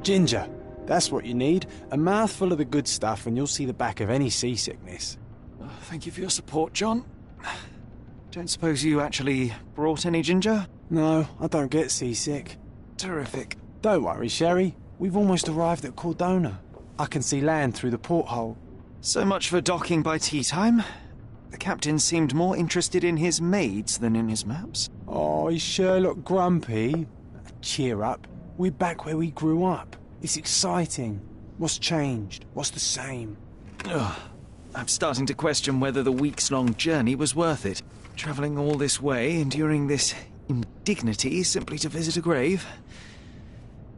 Ginger. That's what you need. A mouthful of the good stuff and you'll see the back of any seasickness. Thank you for your support, John. Don't suppose you actually brought any ginger? No, I don't get seasick. Terrific. Don't worry, Sherry. We've almost arrived at Cordona. I can see land through the porthole. So much for docking by tea time. The captain seemed more interested in his maids than in his maps. Oh, is Sherlock grumpy? Cheer up. We're back where we grew up. It's exciting. What's changed? What's the same? Ugh. I'm starting to question whether the weeks-long journey was worth it. Travelling all this way, enduring this indignity simply to visit a grave.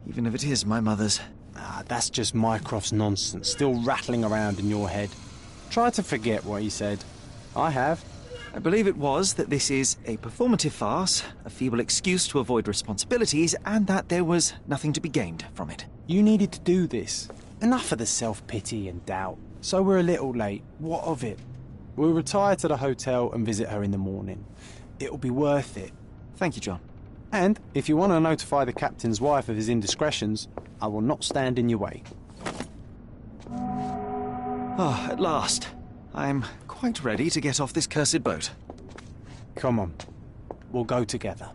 Even if it is my mother's. Ah, that's just Mycroft's nonsense, still rattling around in your head. Try to forget what he said. I have. I believe it was that this is a performative farce, a feeble excuse to avoid responsibilities, and that there was nothing to be gained from it. You needed to do this. Enough of the self-pity and doubt. So we're a little late. What of it? We'll retire to the hotel and visit her in the morning. It'll be worth it. Thank you, John. And if you want to notify the captain's wife of his indiscretions, I will not stand in your way. Ah, at last. I'm quite ready to get off this cursed boat. Come on. We'll go together.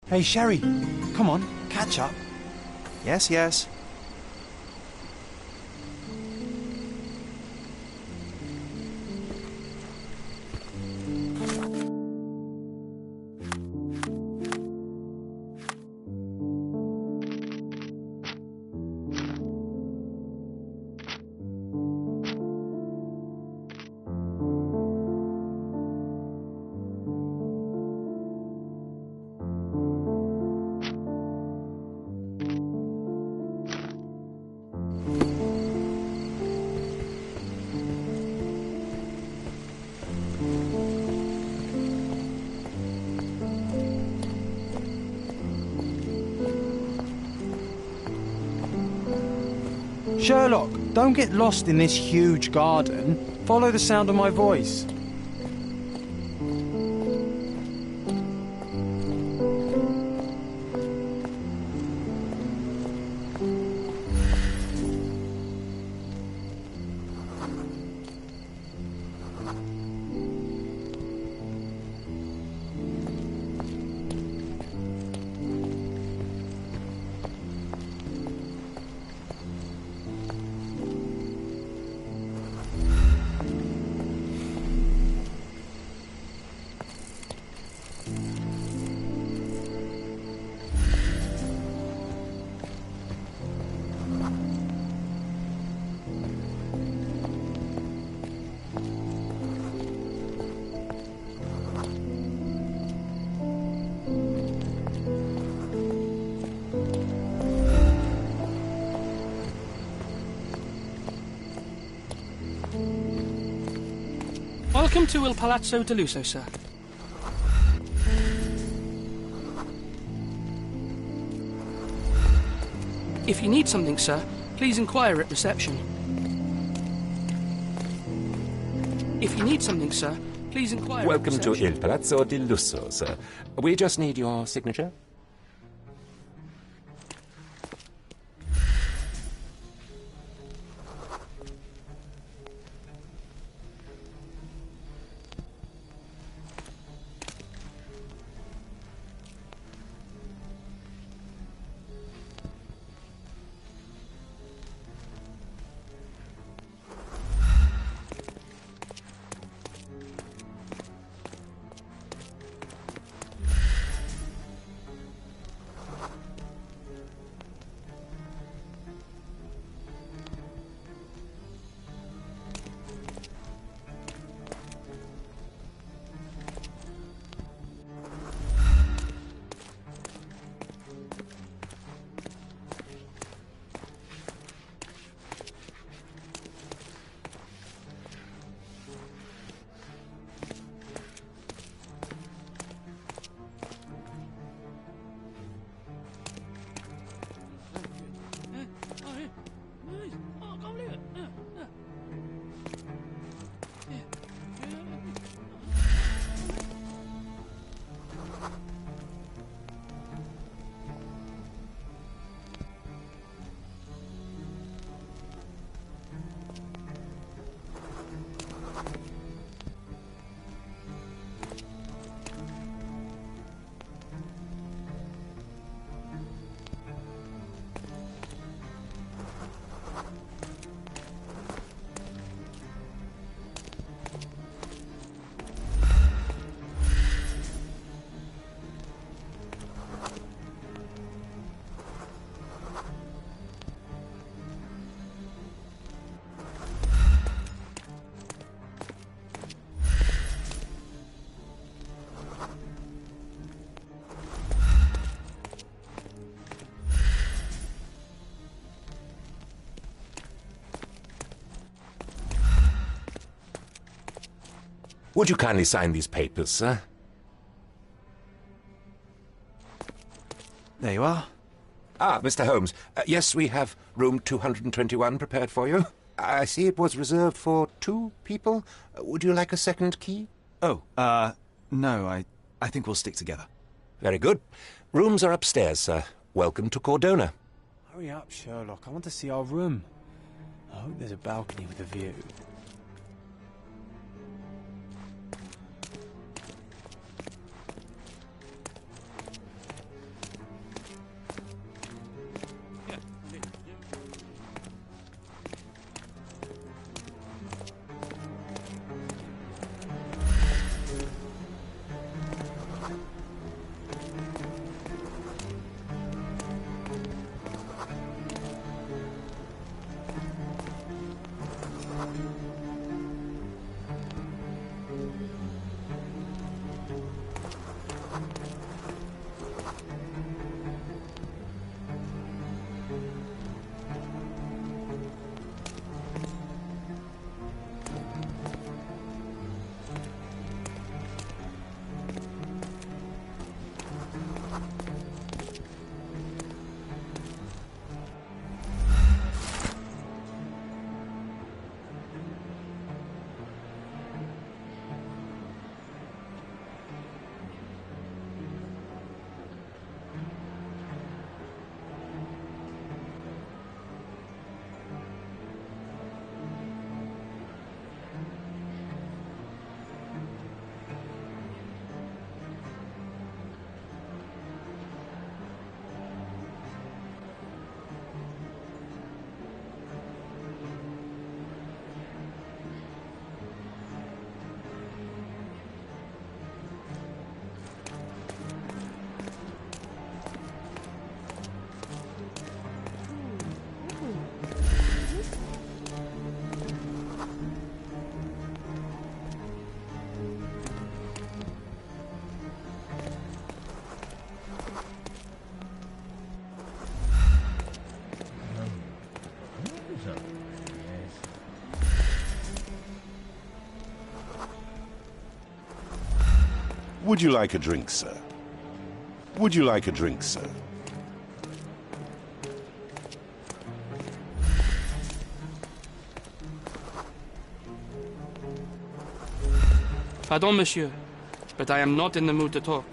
Hey, Sherry, come on, catch up. Yes, yes. Sherlock, don't get lost in this huge garden. Follow the sound of my voice. Welcome to Il Palazzo de Lusso, sir. If you need something, sir, please inquire at reception. If you need something, sir, please inquire at Welcome to reception. Il Palazzo di Lusso, sir. We just need your signature. Would you kindly sign these papers, sir? There you are. Ah, Mr. Holmes. Yes, we have room 221 prepared for you. I see it was reserved for 2 people. Would you like a second key? Oh, no, I think we'll stick together. Very good. Rooms are upstairs, sir. Welcome to Cordona. Hurry up, Sherlock. I want to see our room. I hope there's a balcony with a view. Would you like a drink, sir? Would you like a drink, sir? Pardon, monsieur, but I am not in the mood to talk.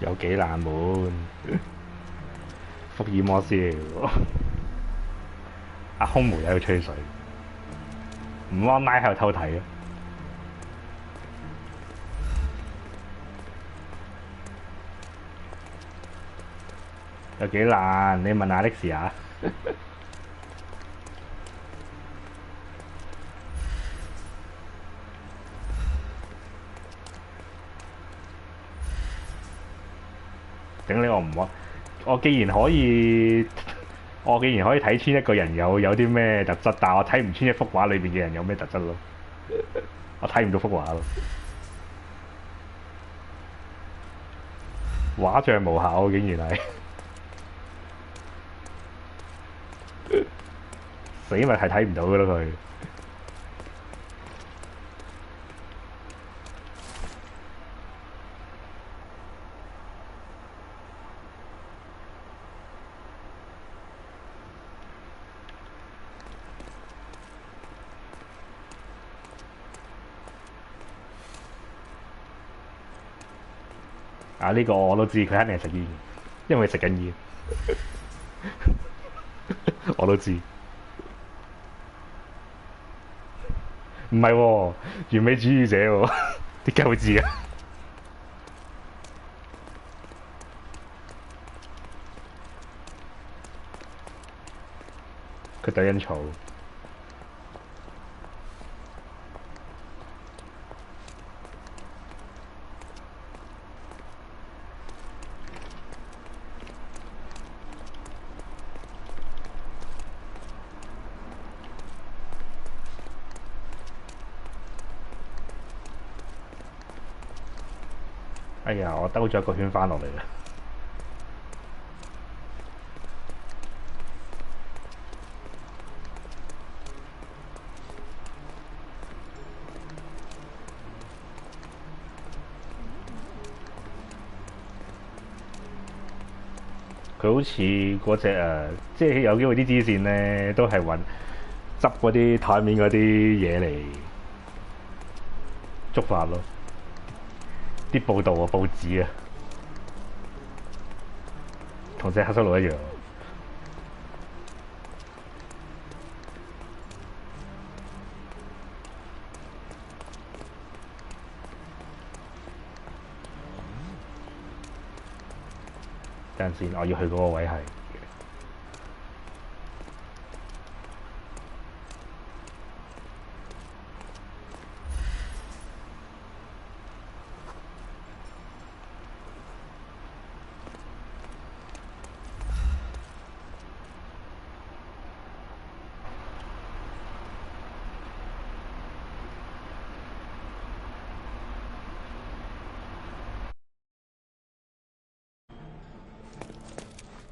有幾冷門，福爾摩斯嚟喎，阿空梅喺度吹水，唔安拉喺度偷睇啊！有幾難？你問下的士啊！頂你我唔我既然可以睇穿一個人有啲咩特質，但係我睇唔穿一幅畫裏邊嘅人有咩特質咯。我睇唔到幅畫咯，畫像無效竟然係死咪係睇唔到嘅咯佢。啊！呢個我都知，佢肯定係食煙，因為佢食緊煙。我都知，唔係喎，完美主義者喎，點解會知啊？佢對緊草。哎呀！我兜咗一個圈返落嚟啦。佢好似嗰隻即係有機會啲支線咧，都係執嗰啲台面嗰啲嘢嚟觸發咯。啲報道啊、報紙啊，同隻黑修路一樣。等陣先，我要去嗰個位係。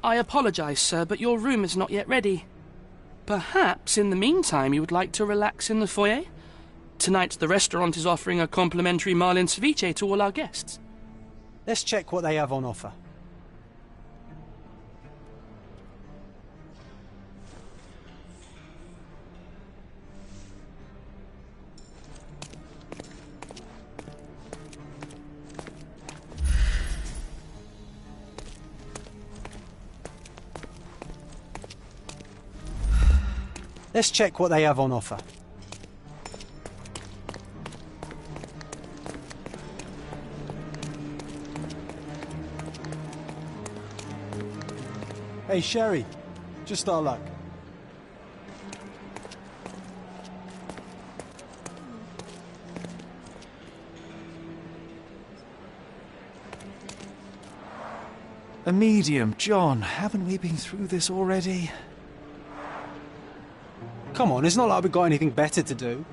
I apologize, sir, but your room is not yet ready. Perhaps, in the meantime, you would like to relax in the foyer? Tonight, the restaurant is offering a complimentary marlin ceviche to all our guests. Let's check what they have on offer. Let's check what they have on offer. Hey, Sherry. Just our luck. A medium, John. Haven't we been through this already? Come on, it's not like we've got anything better to do.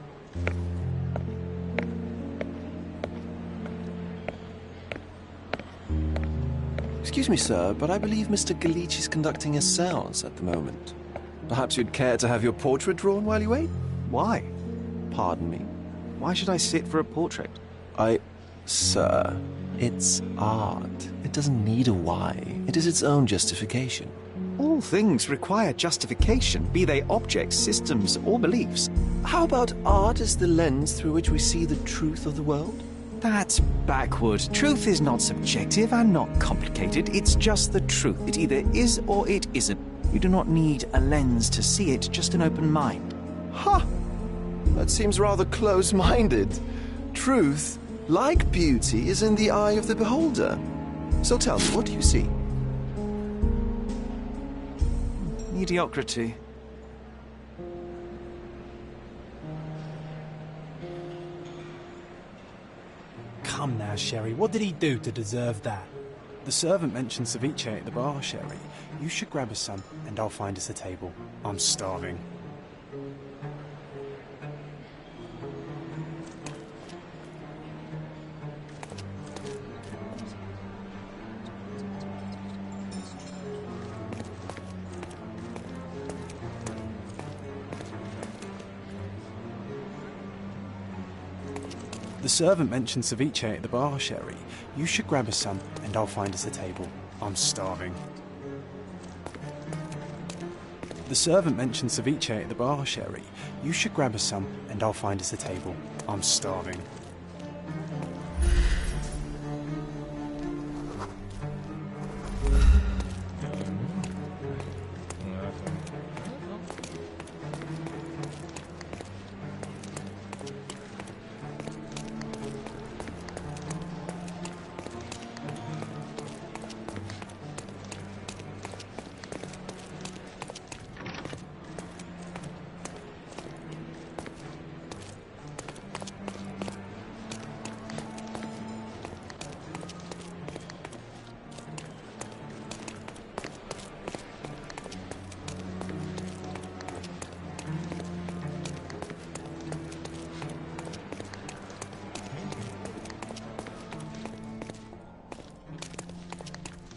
Excuse me, sir, but I believe Mr. Galich is conducting a séance at the moment. Perhaps you'd care to have your portrait drawn while you wait? Why? Pardon me? Why should I sit for a portrait? Sir, it's art. It doesn't need a why. It is its own justification. All things require justification, be they objects, systems, or beliefs. How about art as the lens through which we see the truth of the world? That's backward. Truth is not subjective and not complicated. It's just the truth. It either is or it isn't. You do not need a lens to see it, just an open mind. Ha! That seems rather close-minded. Truth, like beauty, is in the eye of the beholder. So tell me, what do you see? Mediocrity. Come now, Sherry, what did he do to deserve that? The servant mentioned ceviche at the bar, Sherry. You should grab us some, and I'll find us a table. I'm starving. The servant mentioned ceviche at the bar, Sherry. You should grab us some, and I'll find us a table. I'm starving. The servant mentioned ceviche at the bar, Sherry. You should grab us some, and I'll find us a table. I'm starving.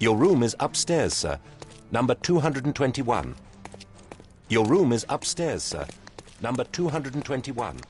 Your room is upstairs, sir. Number 221. Your room is upstairs, sir. Number 221.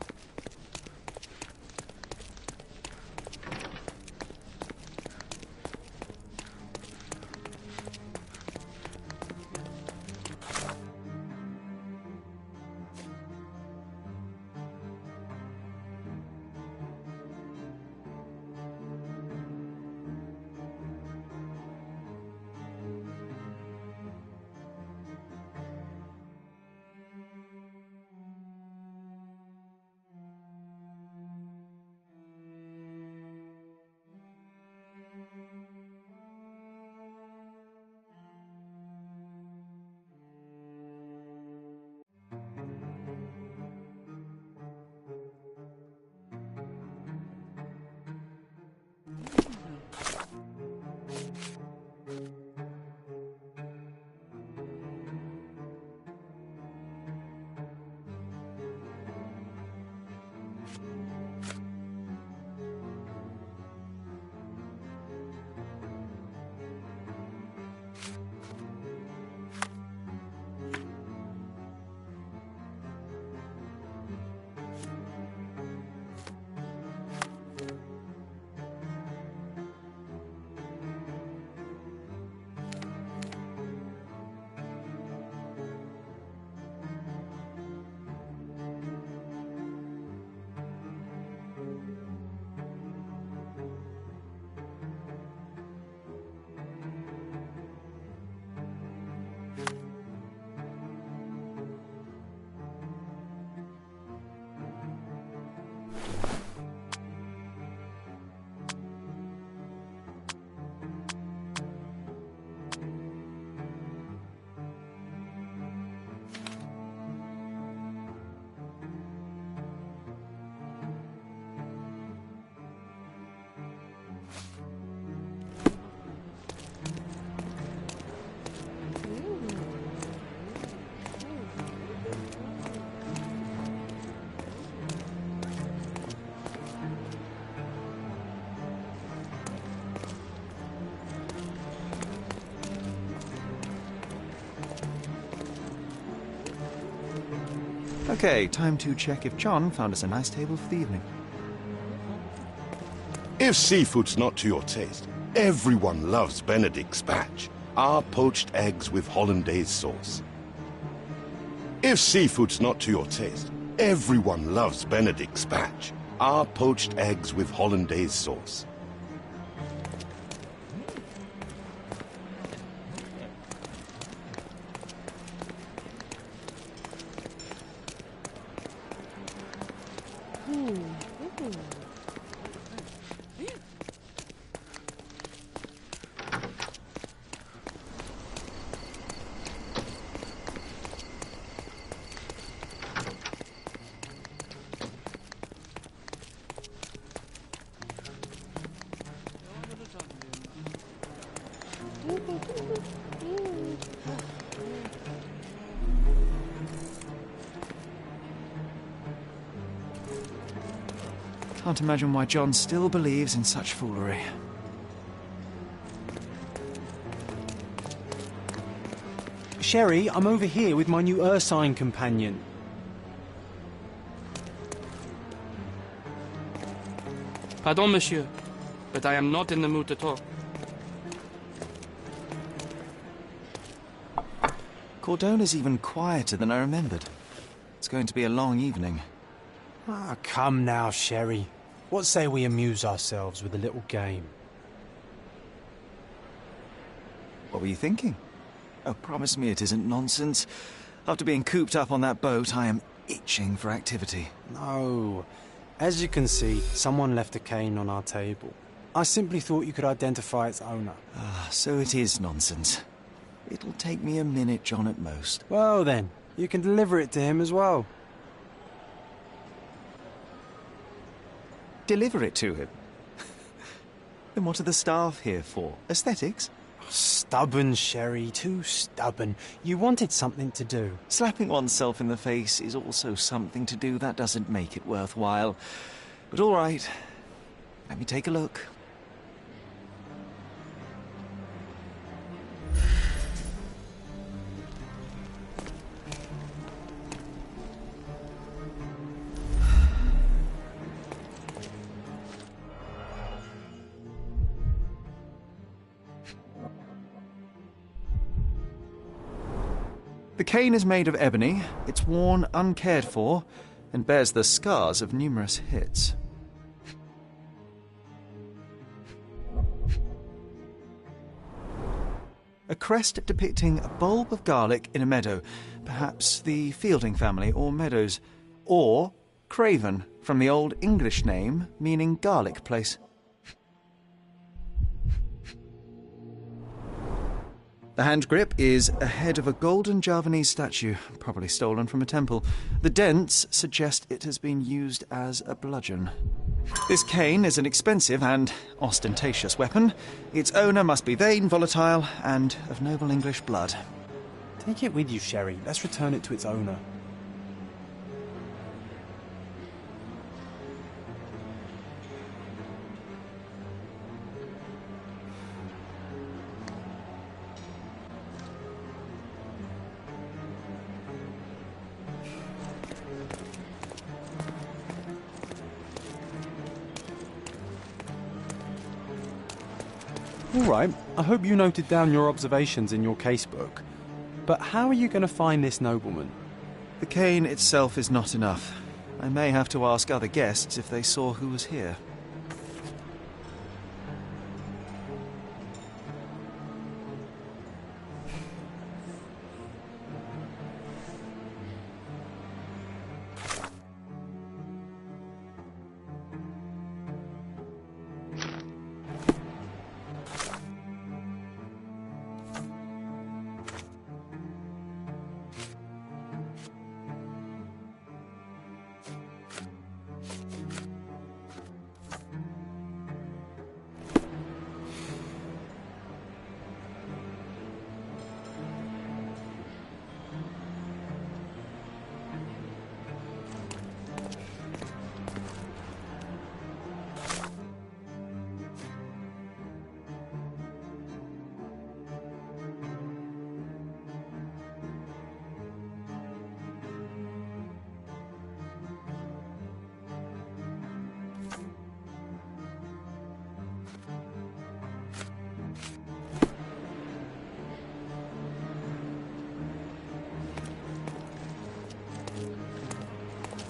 Okay, time to check if John found us a nice table for the evening. If seafood's not to your taste, everyone loves Benedict's batch, our poached eggs with hollandaise sauce. If seafood's not to your taste, everyone loves Benedict's batch, Our poached eggs with hollandaise sauce. Can't imagine why John still believes in such foolery. Sherry, I'm over here with my new Ursine companion. Pardon, monsieur, but I am not in the mood to talk. Cordona's even quieter than I remembered. It's going to be a long evening. Ah, come now, Sherry. What say we amuse ourselves with a little game? What were you thinking? Oh, promise me it isn't nonsense. After being cooped up on that boat, I am itching for activity. No. As you can see, someone left a cane on our table. I simply thought you could identify its owner. Ah, so it is nonsense. It'll take me a minute, John, at most. Well then, you can deliver it to him as well. Deliver it to him? Then what are the staff here for? Aesthetics? Stubborn, Sherry, too stubborn. You wanted something to do. Slapping oneself in the face is also something to do. That doesn't make it worthwhile. But all right, let me take a look. The cane is made of ebony, it's worn uncared for, and bears the scars of numerous hits. A crest depicting a bulb of garlic in a meadow, perhaps the Fielding family or Meadows, or Craven, from the Old English name meaning garlic place. The hand grip is a head of a golden Javanese statue, probably stolen from a temple. The dents suggest it has been used as a bludgeon. This cane is an expensive and ostentatious weapon. Its owner must be vain, volatile, and of noble English blood. Take it with you, Sherry. Let's return it to its owner. All right, I hope you noted down your observations in your casebook. But how are you going to find this nobleman? The cane itself is not enough. I may have to ask other guests if they saw who was here.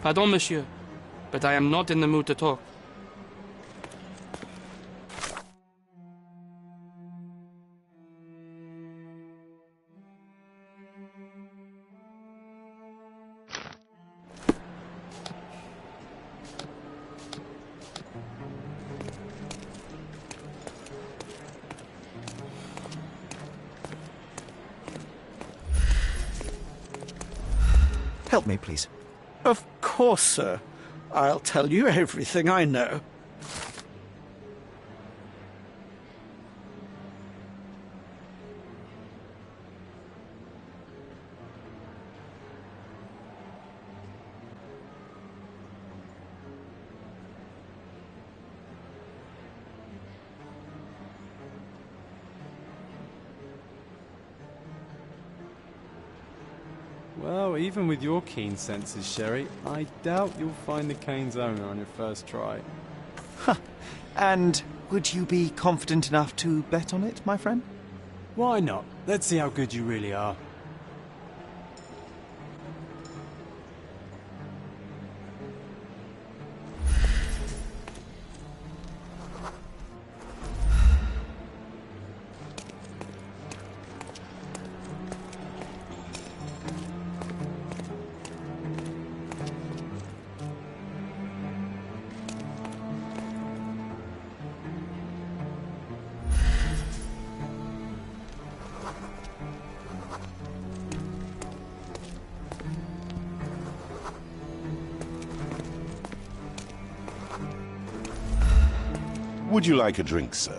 Pardon, monsieur, but I am not in the mood to talk. Help me, please. Of course, sir. I'll tell you everything I know. Well, even with your keen senses, Sherry, I doubt you'll find the cane's owner on your first try. And would you be confident enough to bet on it, my friend? Why not? Let's see how good you really are. Would you like a drink, sir?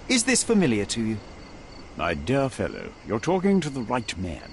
Is this familiar to you? My dear fellow, you're talking to the right man.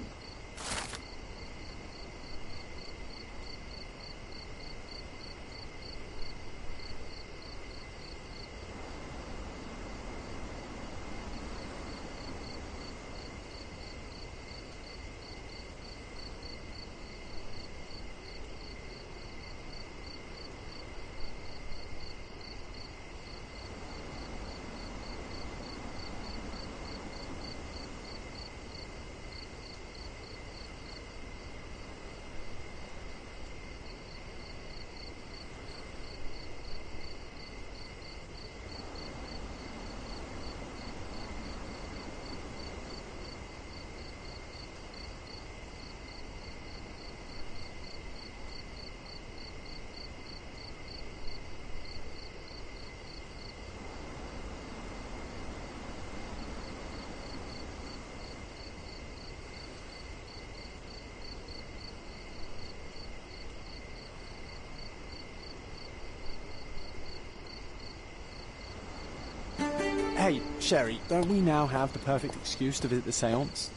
Hey, Sherry, don't we now have the perfect excuse to visit the séance?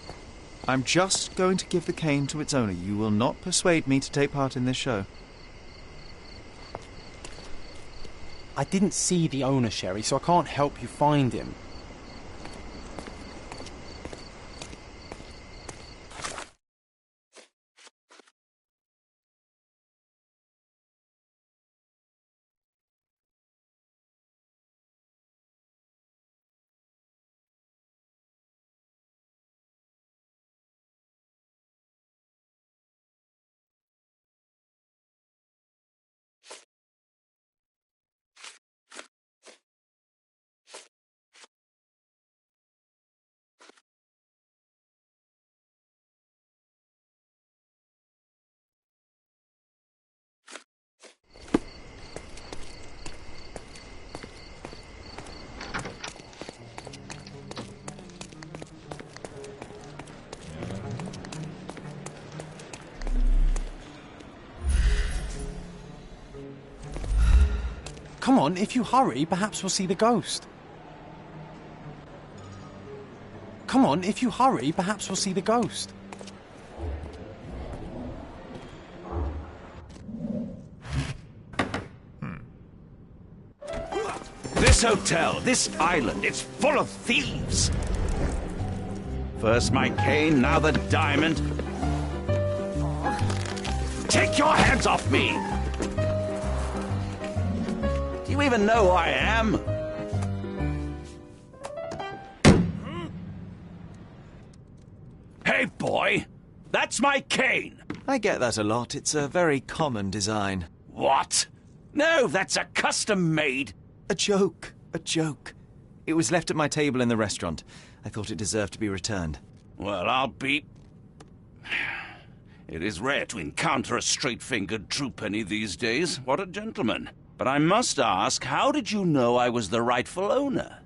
I'm just going to give the cane to its owner. You will not persuade me to take part in this show. I didn't see the owner, Sherry, so I can't help you find him. Come on, if you hurry, perhaps we'll see the ghost. Come on, if you hurry, perhaps we'll see the ghost. This hotel, this island, it's full of thieves. First my cane, now the diamond. Take your hands off me! Do you even know who I am? Hey, boy! That's my cane! I get that a lot. It's a very common design. What? No, that's a custom-made... A joke. A joke. It was left at my table in the restaurant. I thought it deserved to be returned. Well, I'll be... It is rare to encounter a straight-fingered true penny these days. What a gentleman. But I must ask, how did you know I was the rightful owner?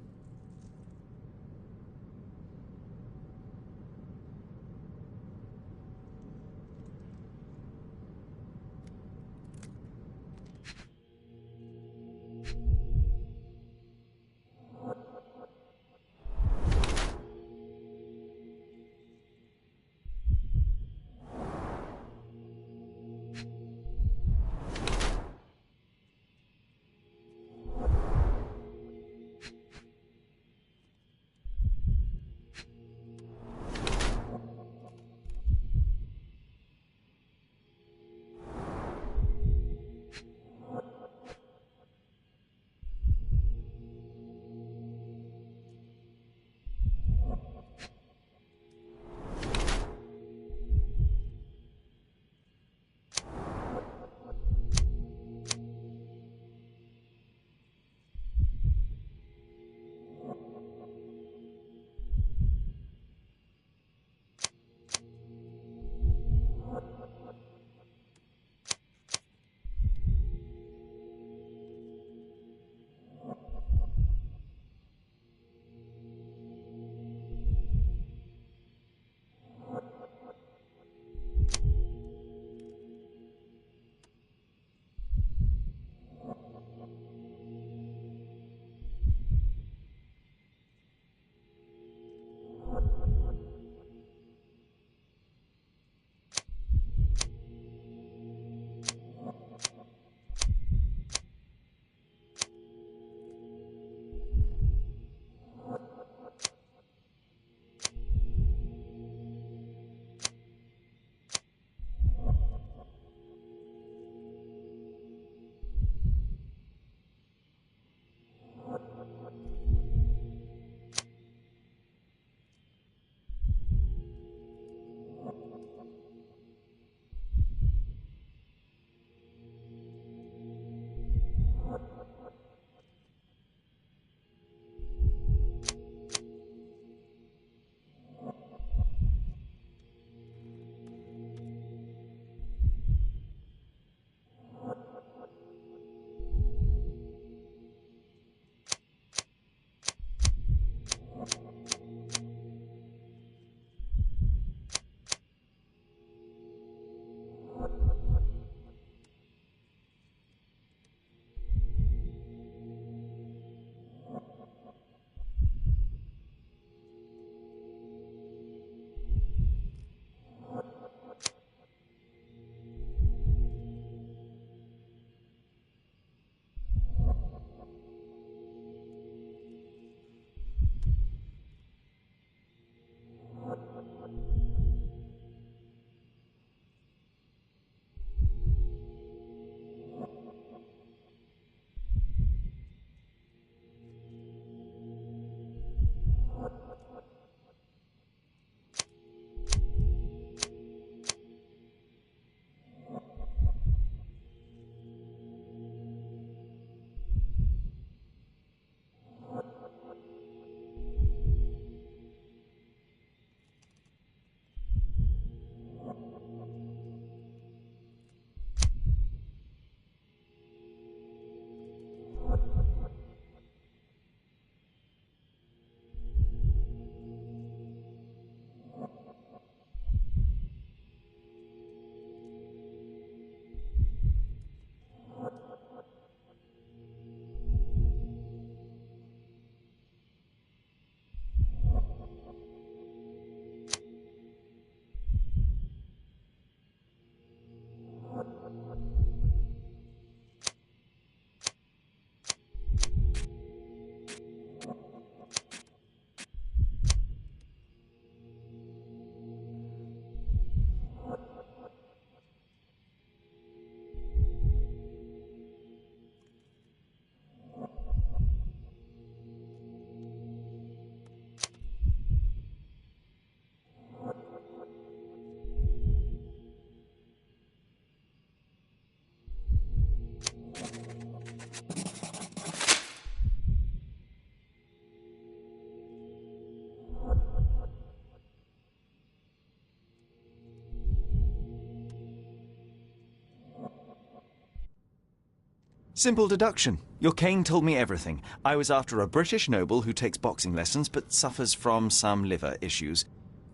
Simple deduction. Your cane told me everything. I was after a British noble who takes boxing lessons but suffers from some liver issues.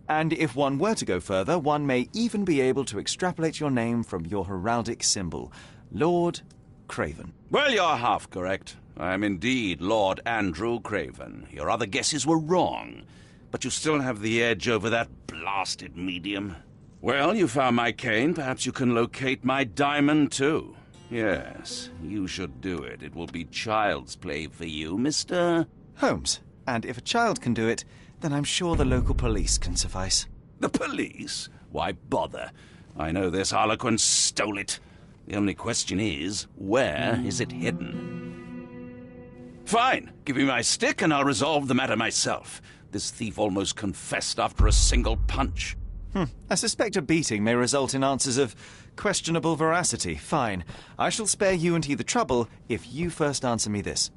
And if one were to go further, one may even be able to extrapolate your name from your heraldic symbol, Lord Craven. Well, you're half correct. I am indeed Lord Andrew Craven. Your other guesses were wrong, but you still have the edge over that blasted medium. Well, you found my cane. Perhaps you can locate my diamond, too. Yes, you should do it. It will be child's play for you, Mr. Holmes. And if a child can do it, then I'm sure the local police can suffice. The police? Why bother? I know this harlequin stole it. The only question is, where is it hidden? Fine. Give me my stick and I'll resolve the matter myself. This thief almost confessed after a single punch. I suspect a beating may result in answers of questionable veracity. Fine. I shall spare you and he the trouble if you first answer me this.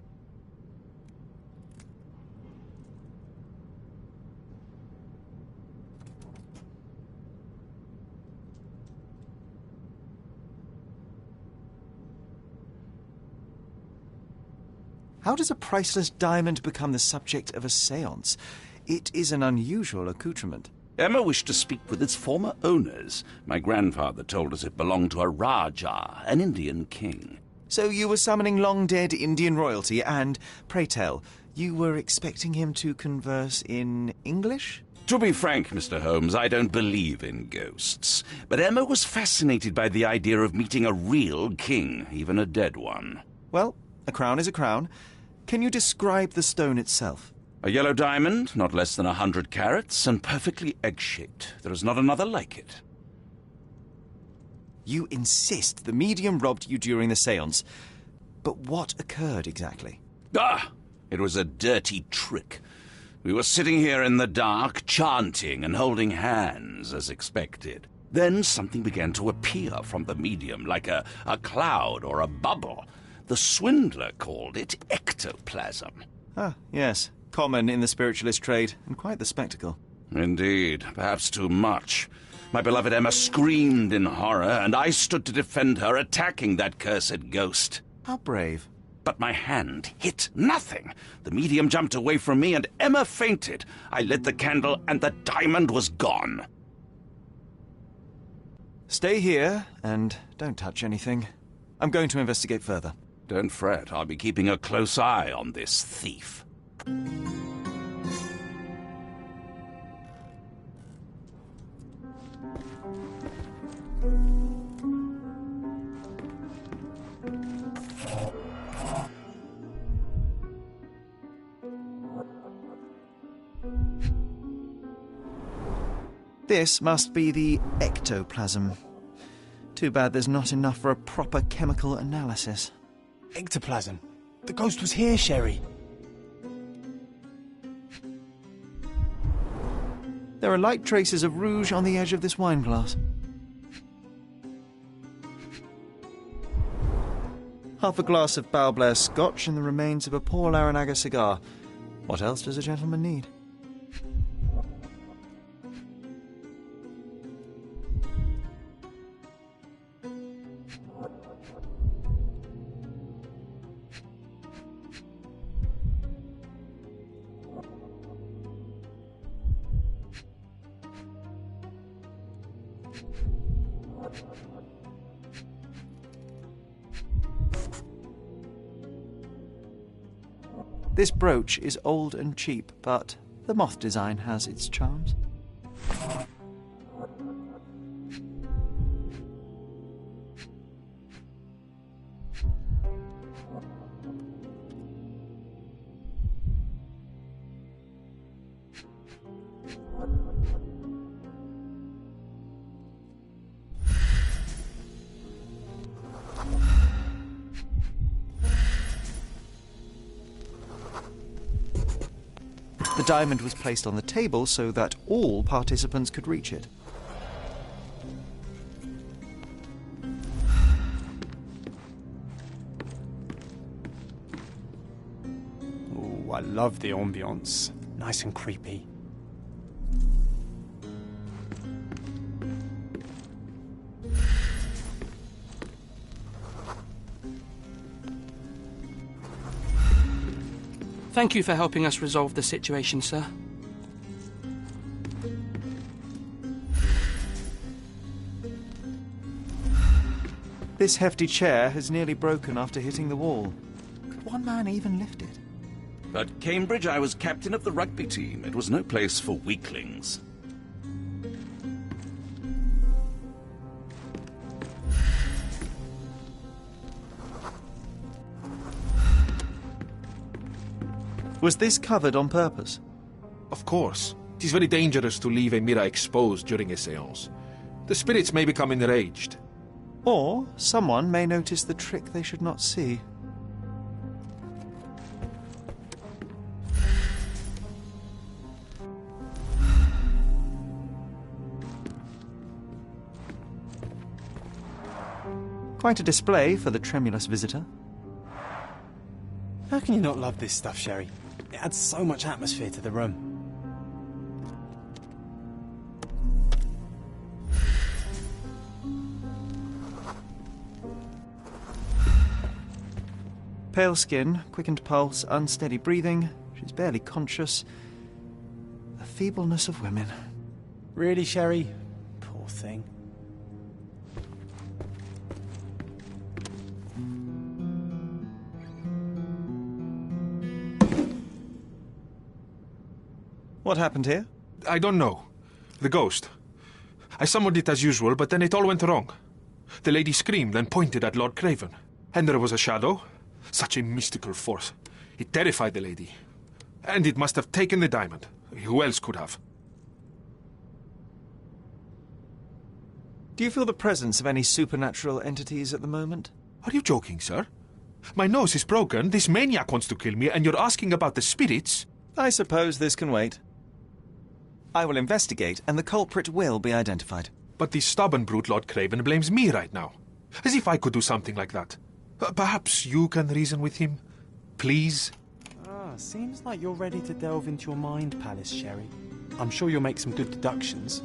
How does a priceless diamond become the subject of a séance? It is an unusual accoutrement. Emma wished to speak with its former owners. My grandfather told us it belonged to a Rajah, an Indian king. So you were summoning long-dead Indian royalty and, pray tell, you were expecting him to converse in English? To be frank, Mr. Holmes, I don't believe in ghosts. But Emma was fascinated by the idea of meeting a real king, even a dead one. Well, a crown is a crown. Can you describe the stone itself? A yellow diamond, not less than 100 carats, and perfectly egg-shaped. There is not another like it. You insist the medium robbed you during the séance. But what occurred exactly? It was a dirty trick. We were sitting here in the dark, chanting and holding hands, as expected. Then something began to appear from the medium, like a cloud or a bubble. The swindler called it ectoplasm. Ah, yes. Common in the spiritualist trade, and quite the spectacle. Indeed, perhaps too much. My beloved Emma screamed in horror, and I stood to defend her, attacking that cursed ghost. How brave. But my hand hit nothing. The medium jumped away from me, and Emma fainted. I lit the candle, and the diamond was gone. Stay here, and don't touch anything. I'm going to investigate further. Don't fret, I'll be keeping a close eye on this thief. This must be the ectoplasm. Too bad there's not enough for a proper chemical analysis. Ectoplasm. The ghost was here, Sherry. There are light traces of rouge on the edge of this wine glass. Half a glass of Balblair scotch and the remains of a poor Laranaga cigar. What else does a gentleman need? This brooch is old and cheap, but the moth design has its charms. The diamond was placed on the table so that all participants could reach it. Oh, I love the ambience. Nice and creepy. Thank you for helping us resolve the situation, sir. This hefty chair has nearly broken after hitting the wall. Could one man even lift it? At Cambridge, I was captain of the rugby team. It was no place for weaklings. Was this covered on purpose? Of course. It is very dangerous to leave a mirror exposed during a séance. The spirits may become enraged. Or someone may notice the trick they should not see. Quite a display for the tremulous visitor. How can you not love this stuff, Sherry? It adds so much atmosphere to the room. Pale skin, quickened pulse, unsteady breathing. She's barely conscious. The feebleness of women. Really, Sherry? Poor thing. What happened here? I don't know. The ghost. I summoned it as usual, but then it all went wrong. The lady screamed and pointed at Lord Craven. And there was a shadow. Such a mystical force. It terrified the lady. And it must have taken the diamond. Who else could have? Do you feel the presence of any supernatural entities at the moment? Are you joking, sir? My nose is broken, this maniac wants to kill me, and you're asking about the spirits? I suppose this can wait. I will investigate, and the culprit will be identified. But the stubborn brute Lord Craven blames me right now. As if I could do something like that. Perhaps you can reason with him? Please? Seems like you're ready to delve into your mind palace, Sherry. I'm sure you'll make some good deductions.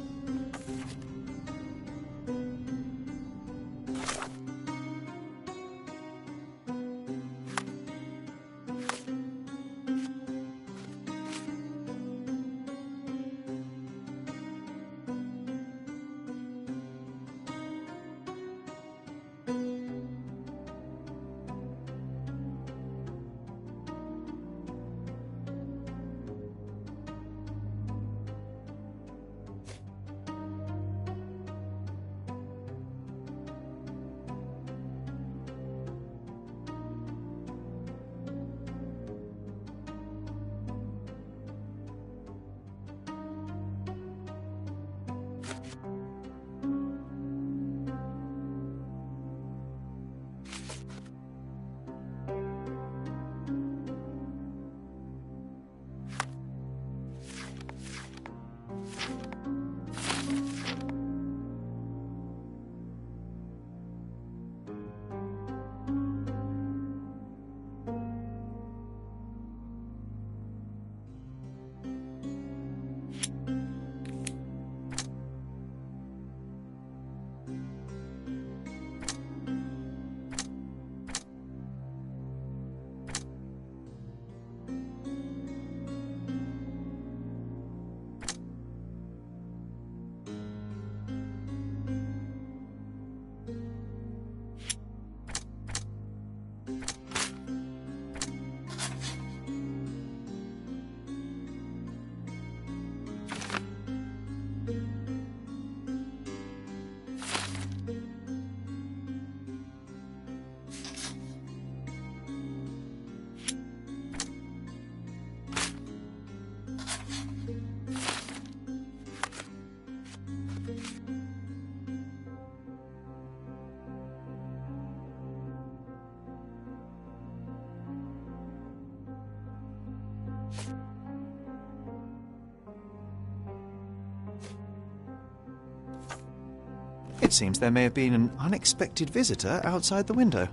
It seems there may have been an unexpected visitor outside the window.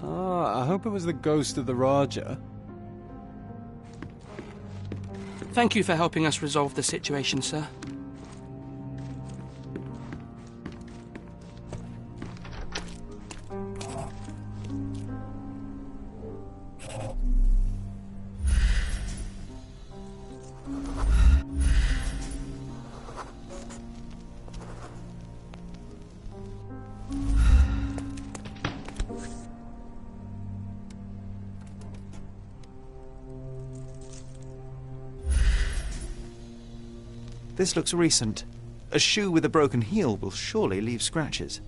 I hope it was the ghost of the Raja. Thank you for helping us resolve the situation, sir. This looks recent. A shoe with a broken heel will surely leave scratches.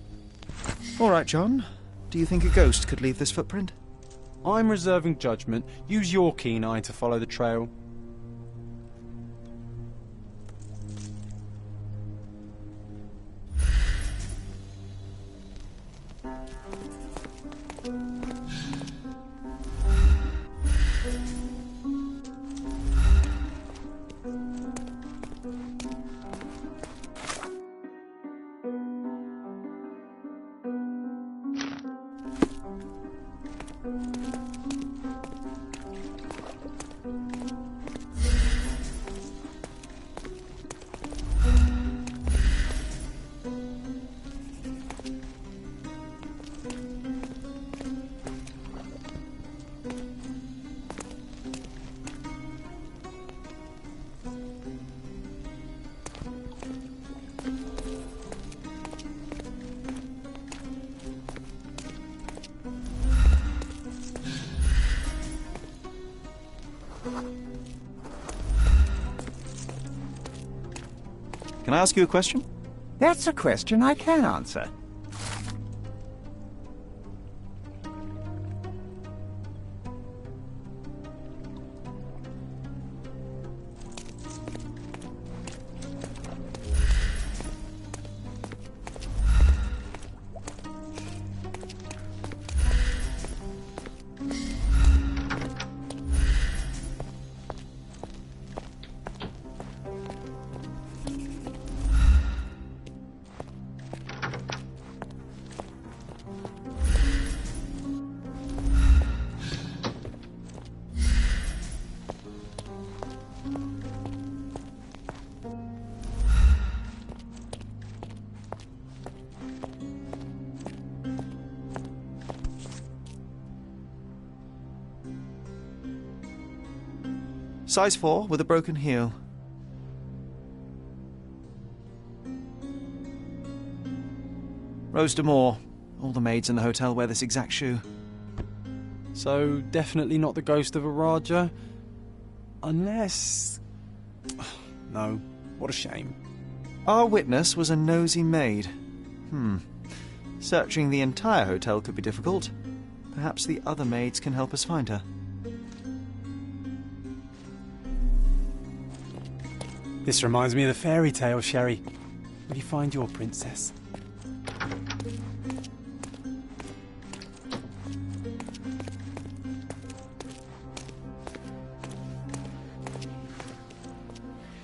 All right, John. Do you think a ghost could leave this footprint? I'm reserving judgment. Use your keen eye to follow the trail. Can I ask you a question? That's a question I can answer. Size 4 with a broken heel. Rose D'Amour. All the maids in the hotel wear this exact shoe. So, definitely not the ghost of a Raja? Unless... No, what a shame. Our witness was a nosy maid. Searching the entire hotel could be difficult. Perhaps the other maids can help us find her. This reminds me of the fairy tale, Sherry. Will you find your princess?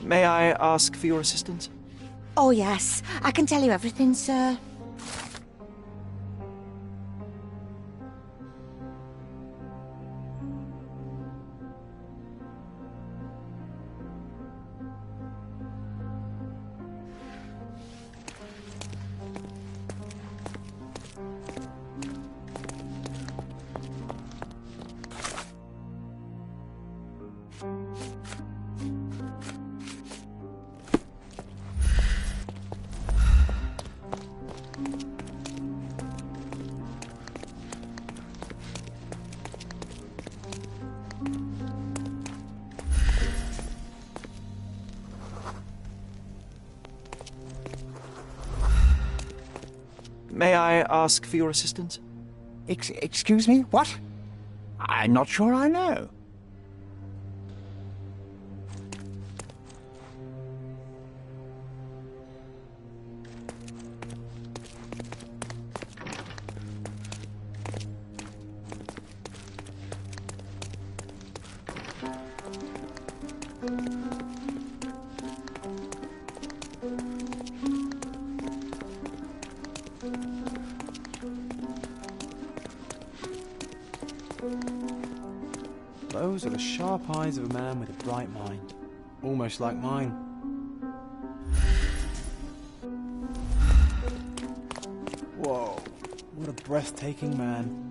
May I ask for your assistance? Oh, yes. I can tell you everything, sir. May I ask for your assistance? Excuse me? What? I'm not sure I know. Those are the sharp eyes of a man with a bright mind. Almost like mine. Whoa, what a breathtaking man.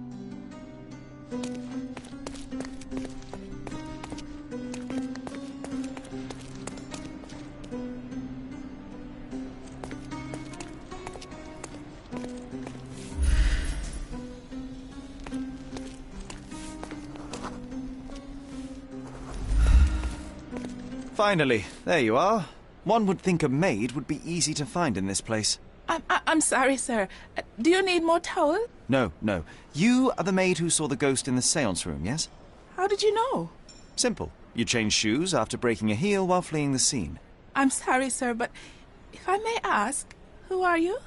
Finally, there you are. One would think a maid would be easy to find in this place. I'm sorry, sir. Do you need more towel? No. You are the maid who saw the ghost in the seance room, yes? How did you know? Simple. You changed shoes after breaking a heel while fleeing the scene. I'm sorry, sir, but if I may ask, who are you?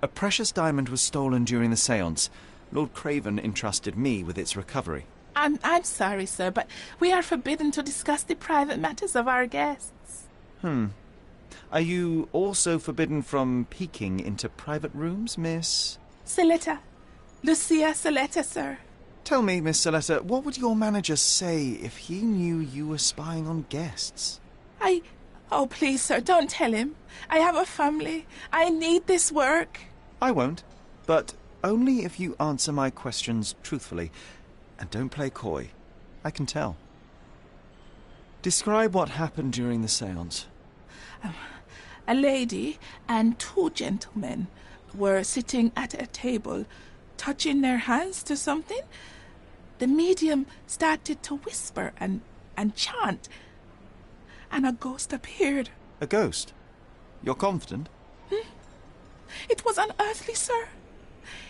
A precious diamond was stolen during the seance. Lord Craven entrusted me with its recovery. I'm sorry, sir, but we are forbidden to discuss the private matters of our guests. Are you also forbidden from peeking into private rooms, Miss? Saletta. Lucia Saletta, sir. Tell me, Miss Saletta, what would your manager say if he knew you were spying on guests? Oh, please, sir, don't tell him. I have a family. I need this work. I won't, but only if you answer my questions truthfully. And don't play coy. I can tell. Describe what happened during the seance. A lady and two gentlemen were sitting at a table, touching their hands to something. The medium started to whisper and chant, and a ghost appeared. A ghost? You're confident? It was unearthly, sir.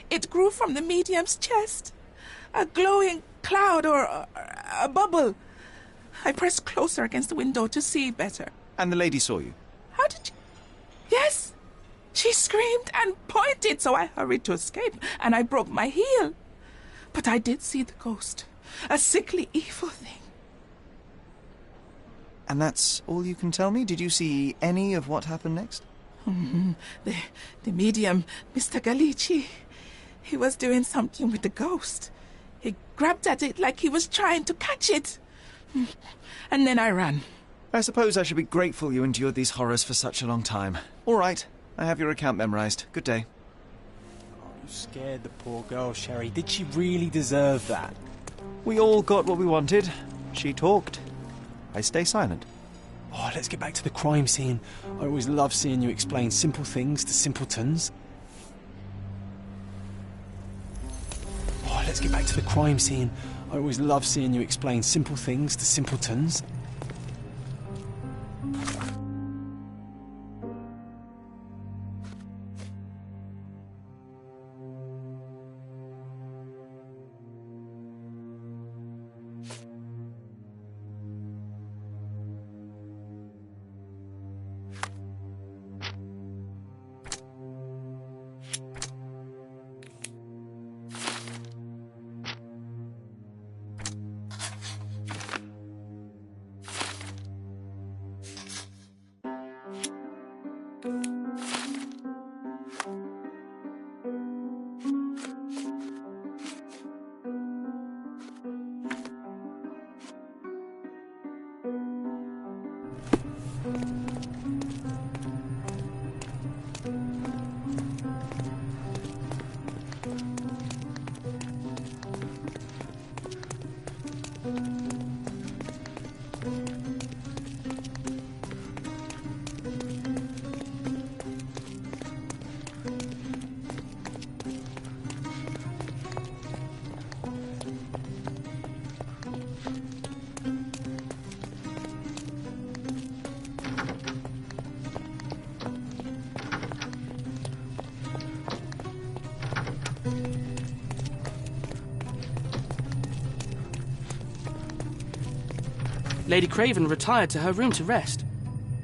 It grew from the medium's chest. A glowing cloud or a bubble. I pressed closer against the window to see better. And the lady saw you? How did you... Yes! She screamed and pointed, so I hurried to escape, and I broke my heel. But I did see the ghost. A sickly, evil thing. And that's all you can tell me? Did you see any of what happened next? The medium, Mr. Gallici, he was doing something with the ghost. He grabbed at it like he was trying to catch it. And then I ran. I suppose I should be grateful you endured these horrors for such a long time. All right, I have your account memorized. Good day. Oh, you scared the poor girl, Sherry. Did she really deserve that? We all got what we wanted. She talked. I stay silent. Oh, let's get back to the crime scene. I always love seeing you explain simple things to simpletons. Oh, let's get back to the crime scene. I always love seeing you explain simple things to simpletons. Lady Craven retired to her room to rest.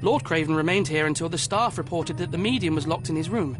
Lord Craven remained here until the staff reported that the medium was locked in his room.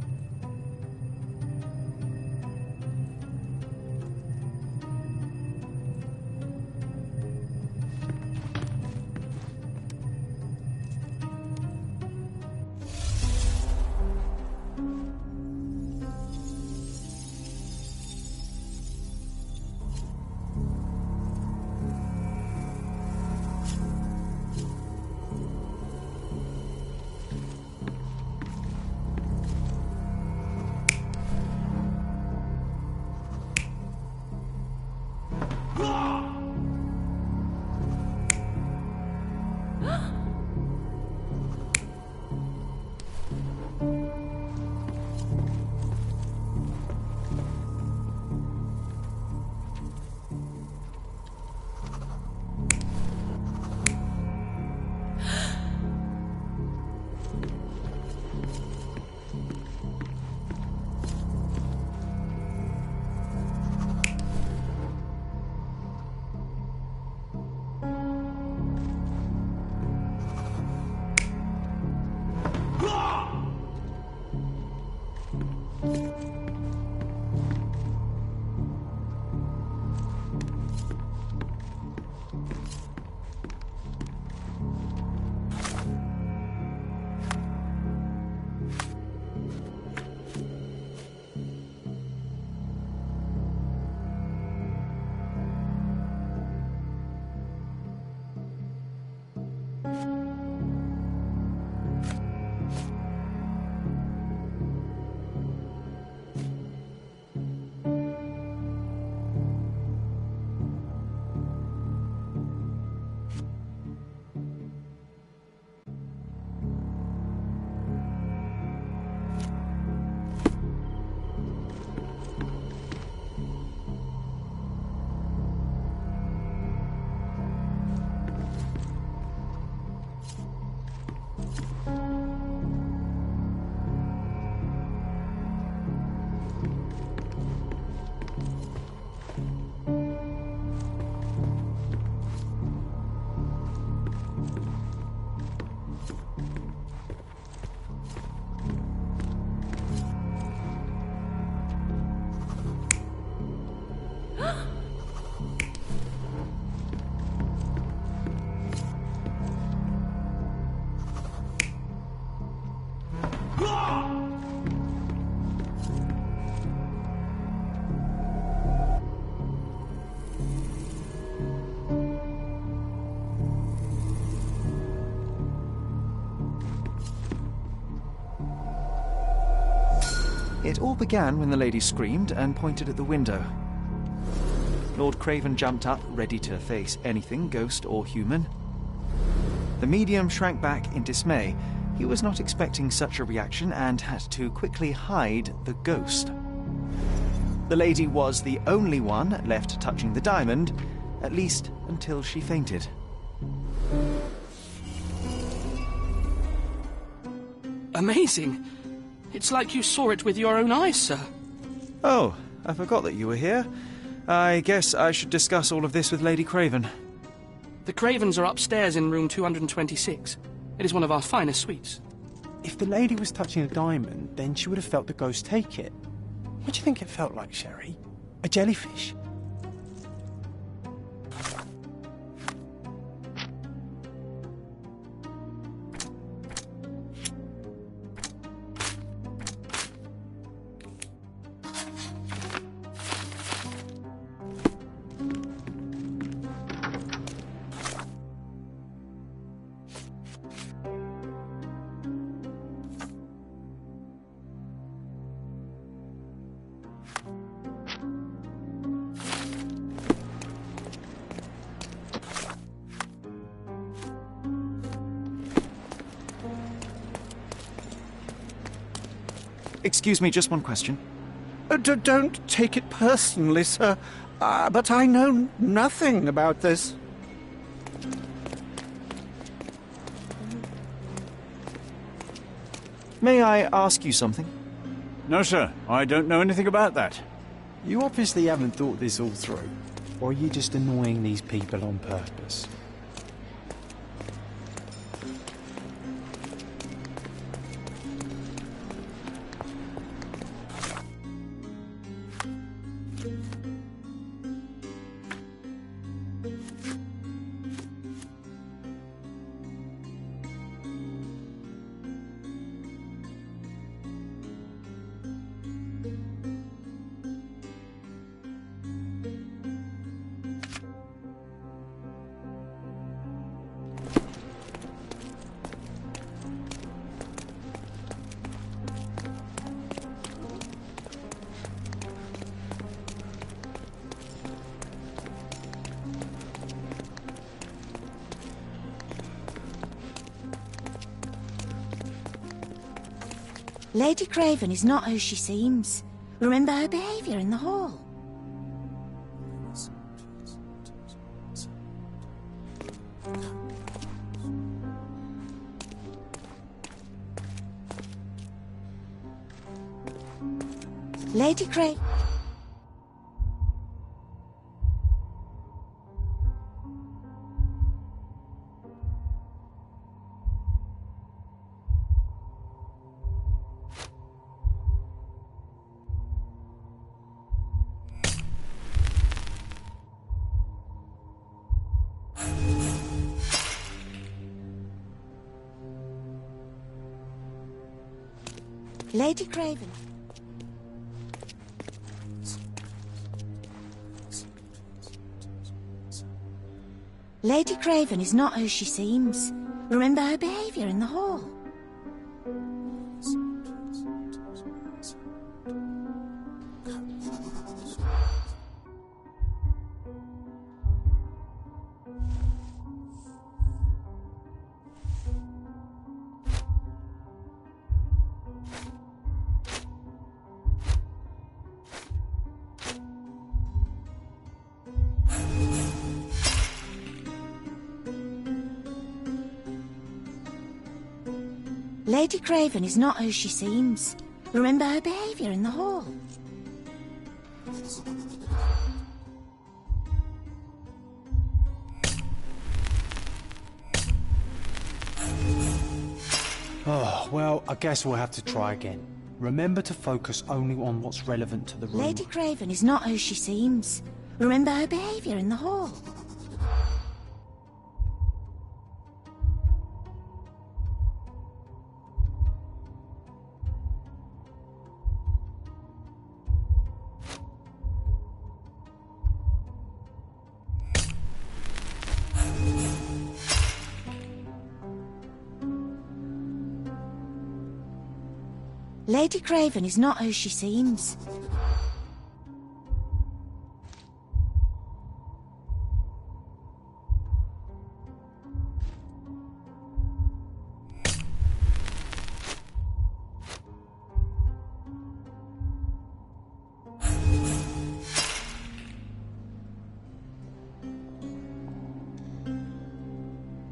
It all began when the lady screamed and pointed at the window. Lord Craven jumped up, ready to face anything, ghost or human. The medium shrank back in dismay. He was not expecting such a reaction and had to quickly hide the ghost. The lady was the only one left touching the diamond, at least until she fainted. Amazing. It's like you saw it with your own eyes, sir. Oh, I forgot that you were here. I guess I should discuss all of this with Lady Craven. The Cravens are upstairs in room 226. It is one of our finest suites. If the lady was touching a diamond, then she would have felt the ghost take it. What do you think it felt like, Sherry? A jellyfish? Excuse me, just one question. Don't take it personally, sir. But I know nothing about this. May I ask you something? No, sir. I don't know anything about that. You obviously haven't thought this all through. Or are you just annoying these people on purpose? Lady Craven is not who she seems. Remember her behaviour in the hall. Lady Craven... Lady Craven. Lady Craven is not who she seems. Remember her behaviour in the hall. Lady Craven is not who she seems. Remember her behaviour in the hall. Oh, well, I guess we'll have to try again. Remember to focus only on what's relevant to the room. Lady Craven is not who she seems. Remember her behaviour in the hall. Lady Craven is not who she seems.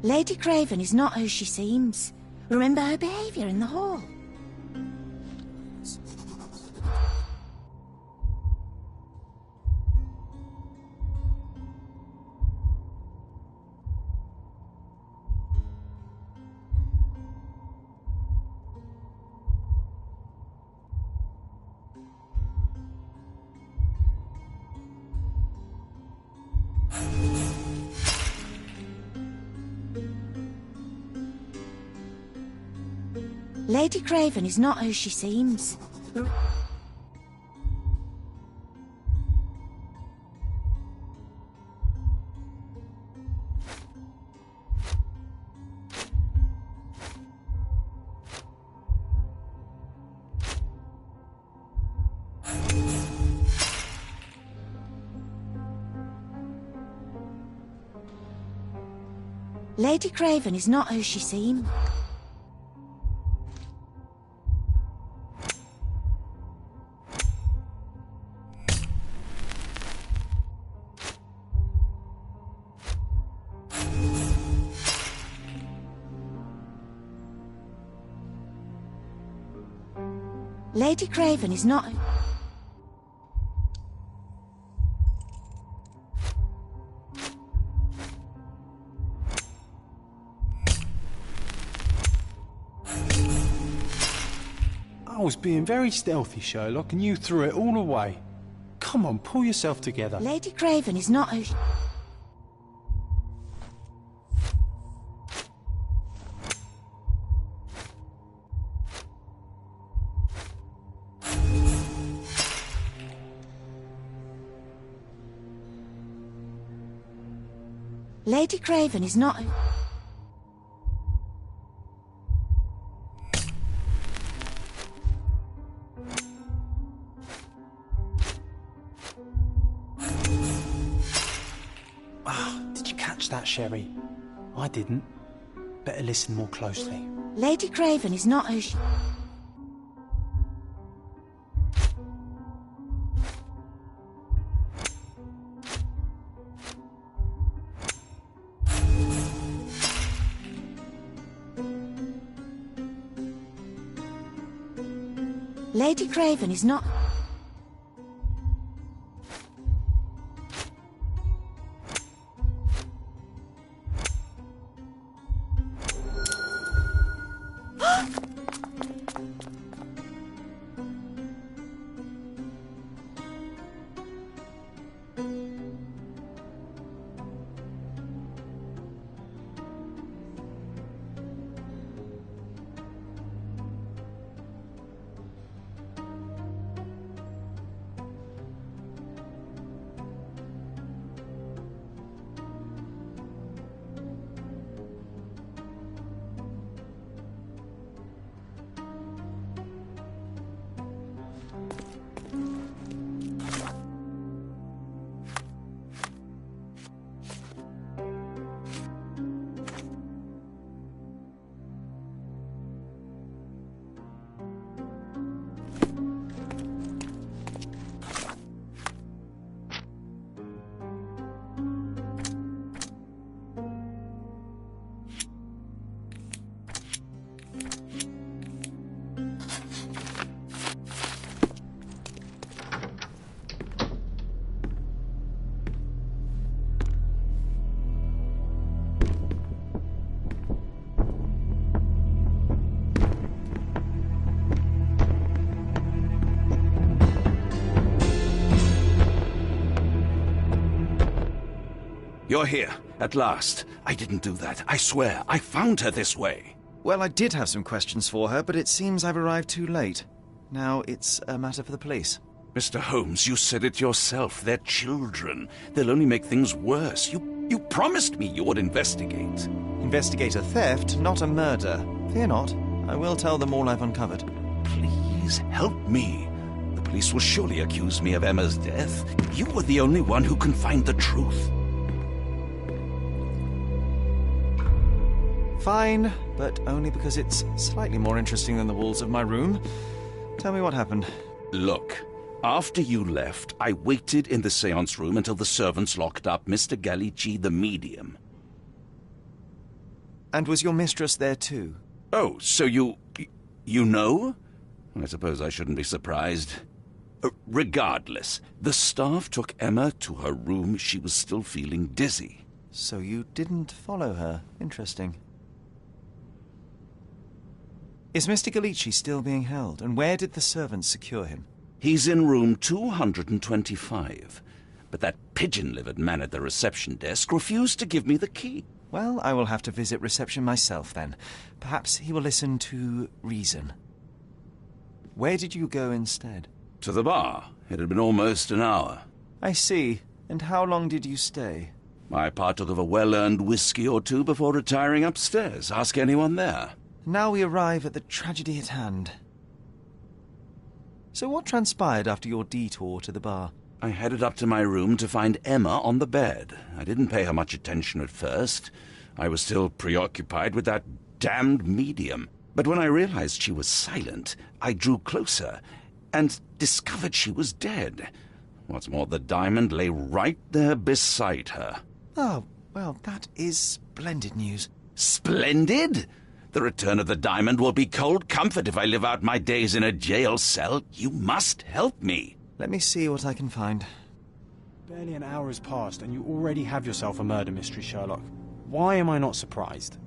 Lady Craven is not who she seems. Remember her behaviour in the hall. Lady Craven is not who she seems. Lady Craven is not who she seems. Lady Craven is not... I was being very stealthy, Sherlock, and you threw it all away. Come on, pull yourself together. Lady Craven is not who... Lady Craven is not... Did you catch that, Sherry? I didn't. Better listen more closely. Lady Craven is not who she... Lady Craven is not... You're here, at last. I didn't do that. I swear, I found her this way. Well, I did have some questions for her, but it seems I've arrived too late. Now it's a matter for the police. Mr. Holmes, you said it yourself. They're children. They'll only make things worse. You promised me you would investigate. Investigate a theft, not a murder. Fear not. I will tell them all I've uncovered. Please. Please help me. The police will surely accuse me of Emma's death. You were the only one who can find the truth. Fine, but only because it's slightly more interesting than the walls of my room. Tell me what happened. Look, after you left, I waited in the seance room until the servants locked up Mr. Gallici the medium. And was your mistress there too? Oh, so you know? I suppose I shouldn't be surprised. Regardless, the staff took Emma to her room. She was still feeling dizzy. So you didn't follow her. Interesting. Is Mr. Gallici still being held, and where did the servants secure him? He's in room 225, but that pigeon-livered man at the reception desk refused to give me the key. Well, I will have to visit reception myself then. Perhaps he will listen to reason. Where did you go instead? To the bar. It had been almost an hour. I see. And how long did you stay? I partook of a well-earned whiskey or two before retiring upstairs. Ask anyone there. Now we arrive at the tragedy at hand. So what transpired after your detour to the bar? I headed up to my room to find Emma on the bed. I didn't pay her much attention at first. I was still preoccupied with that damned medium. But when I realized she was silent, I drew closer and discovered she was dead. What's more, the diamond lay right there beside her. Oh, well, that is splendid news. Splendid? The return of the diamond will be cold comfort if I live out my days in a jail cell. You must help me. Let me see what I can find. Barely an hour has passed and you already have yourself a murder mystery, Sherlock. Why am I not surprised?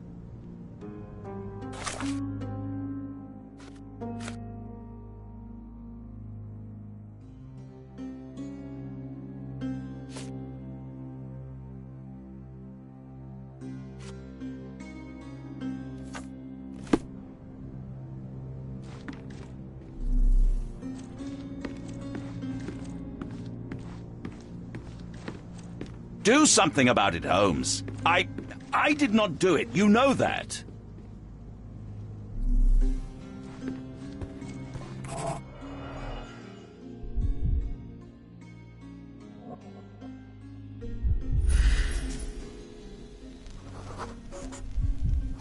Do something about it, Holmes. I did not do it. You know that.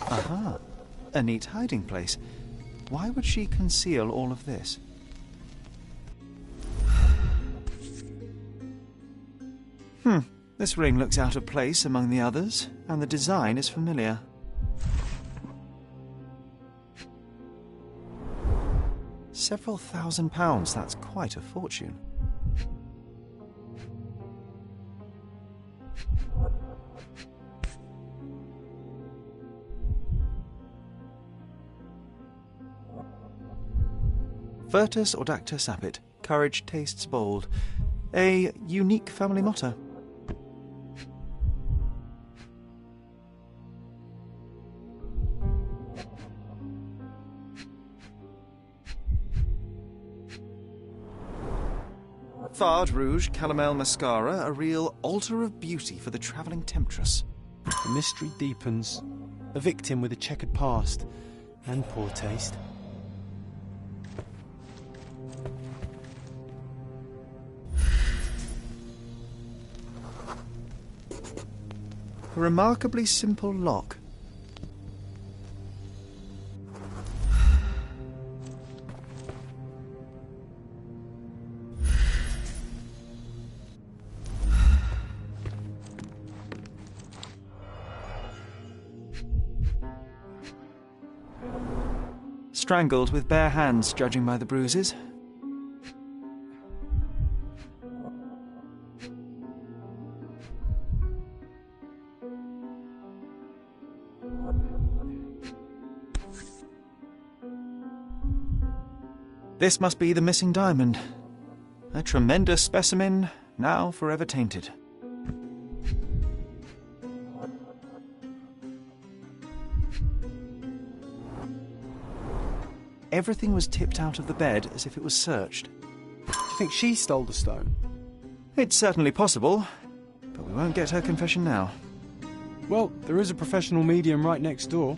Aha. A neat hiding place. Why would she conceal all of this? This ring looks out of place among the others, and the design is familiar. Several £1,000s, that's quite a fortune. Virtus audacta sapit, courage tastes bold. A unique family motto. Fard Rouge Calomel Mascara, a real altar of beauty for the travelling temptress. The mystery deepens. A victim with a checkered past and poor taste. A remarkably simple lock. Strangled with bare hands, judging by the bruises. This must be the missing diamond. A tremendous specimen, now forever tainted. Everything was tipped out of the bed as if it was searched. Do you think she stole the stone? It's certainly possible, but we won't get her confession now. Well, there is a professional medium right next door.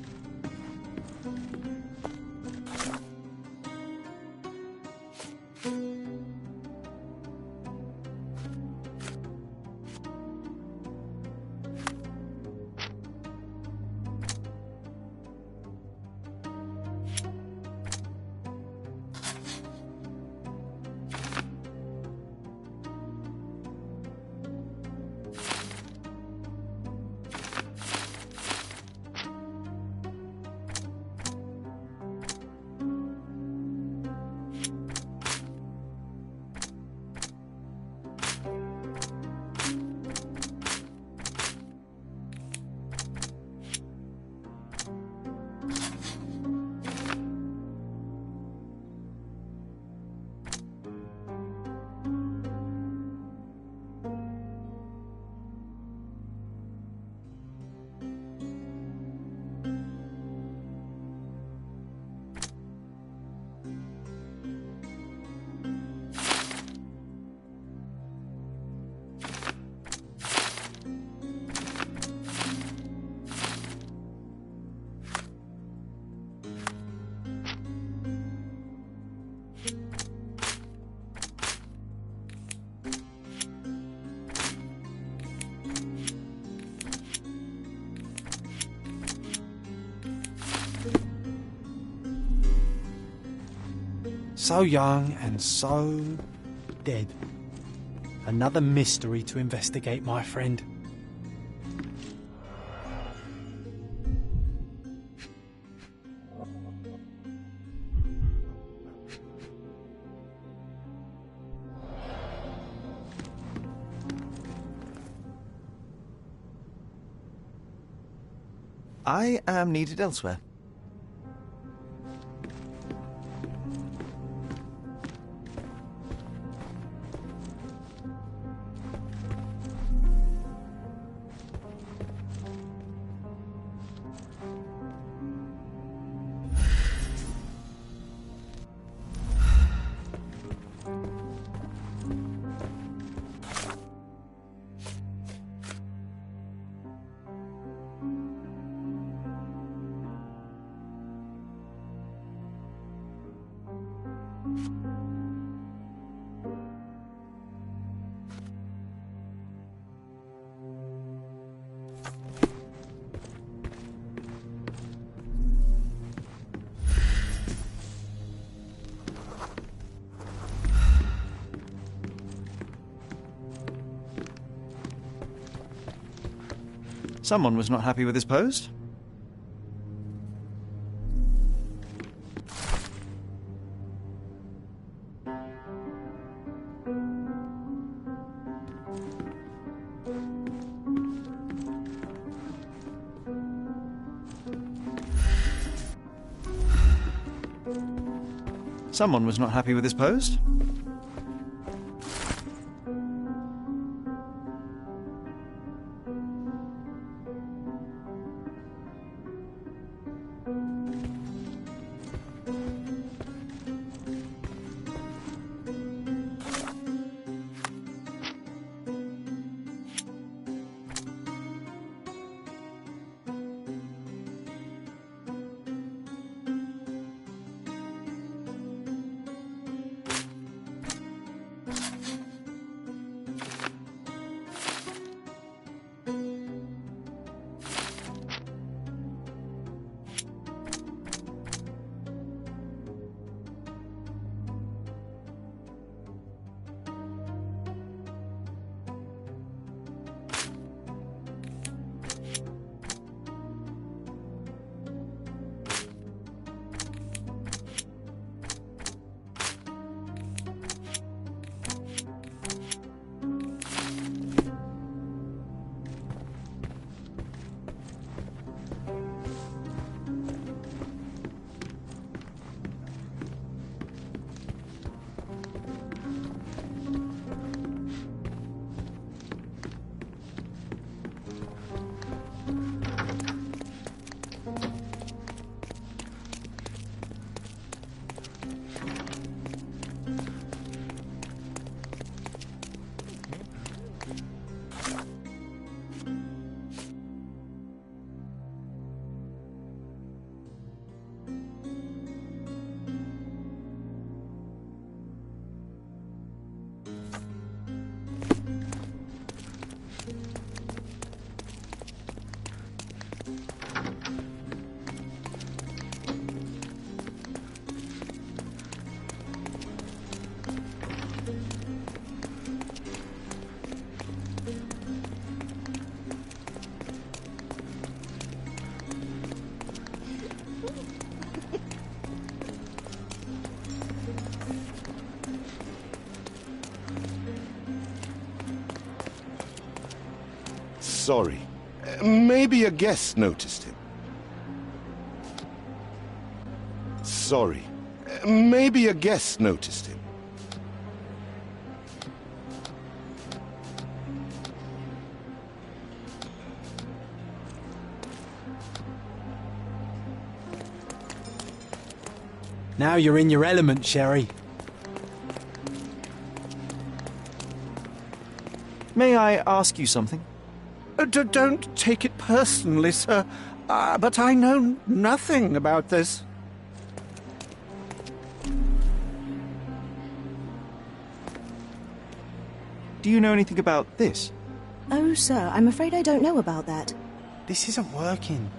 So young and so dead. Another mystery to investigate, my friend. I am needed elsewhere. Someone was not happy with his post. Someone was not happy with his post. Sorry. Maybe a guest noticed him. Sorry. Maybe a guest noticed him. Now you're in your element, Sherry. May I ask you something? Don't take it personally, sir. But I know nothing about this. Do you know anything about this? Oh, sir, I'm afraid I don't know about that. This isn't working.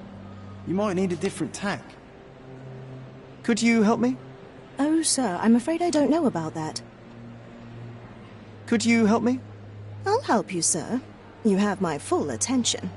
You might need a different tack. Could you help me? Oh, sir, I'm afraid I don't know about that. Could you help me? I'll help you, sir. You have my full attention.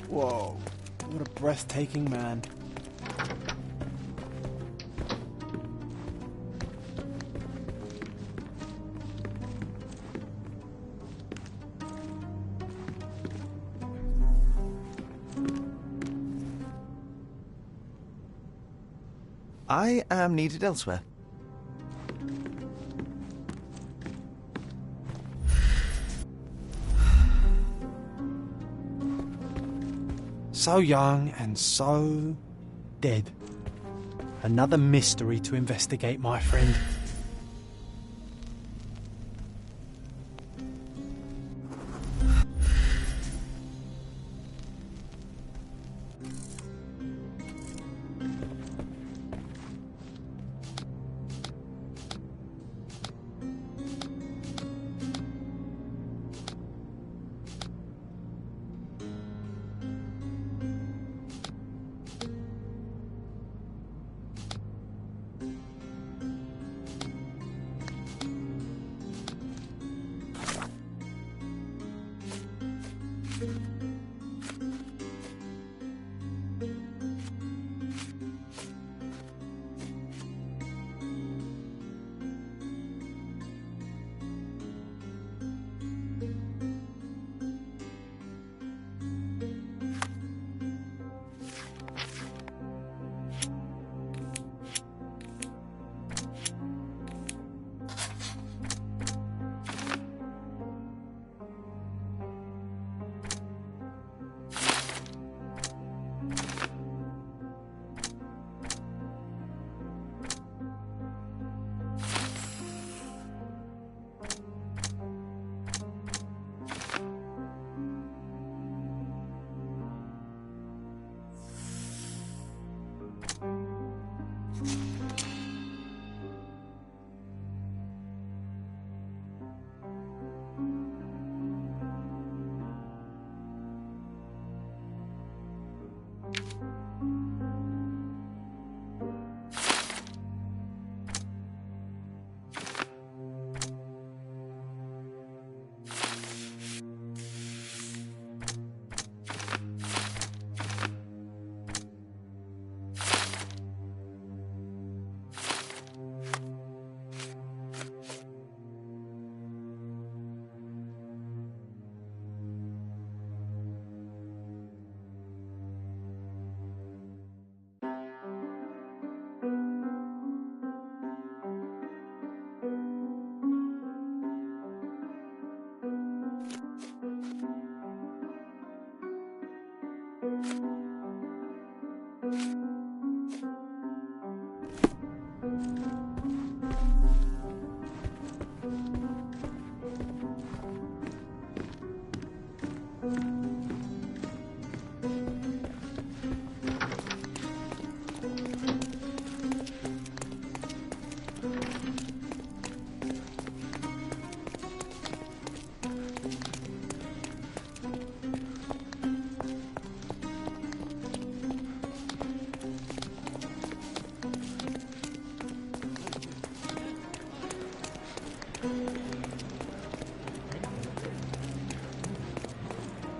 Whoa, what a breathtaking man. I am needed elsewhere. So young and so dead. Another mystery to investigate, my friend.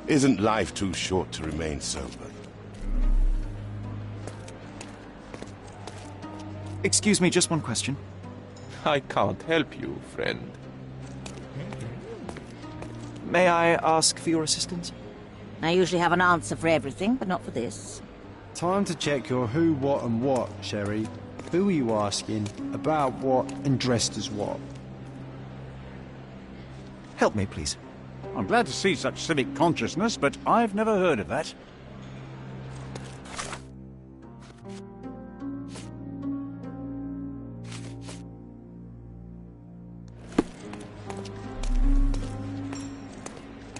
Isn't life too short to remain sober? Excuse me, just one question. I can't help you, friend. May I ask for your assistance? I usually have an answer for everything, but not for this. Time to check your who, what and what, Sherry. Who are you asking, about what, and dressed as what? Help me, please. I'm glad to see such civic consciousness, but I've never heard of that.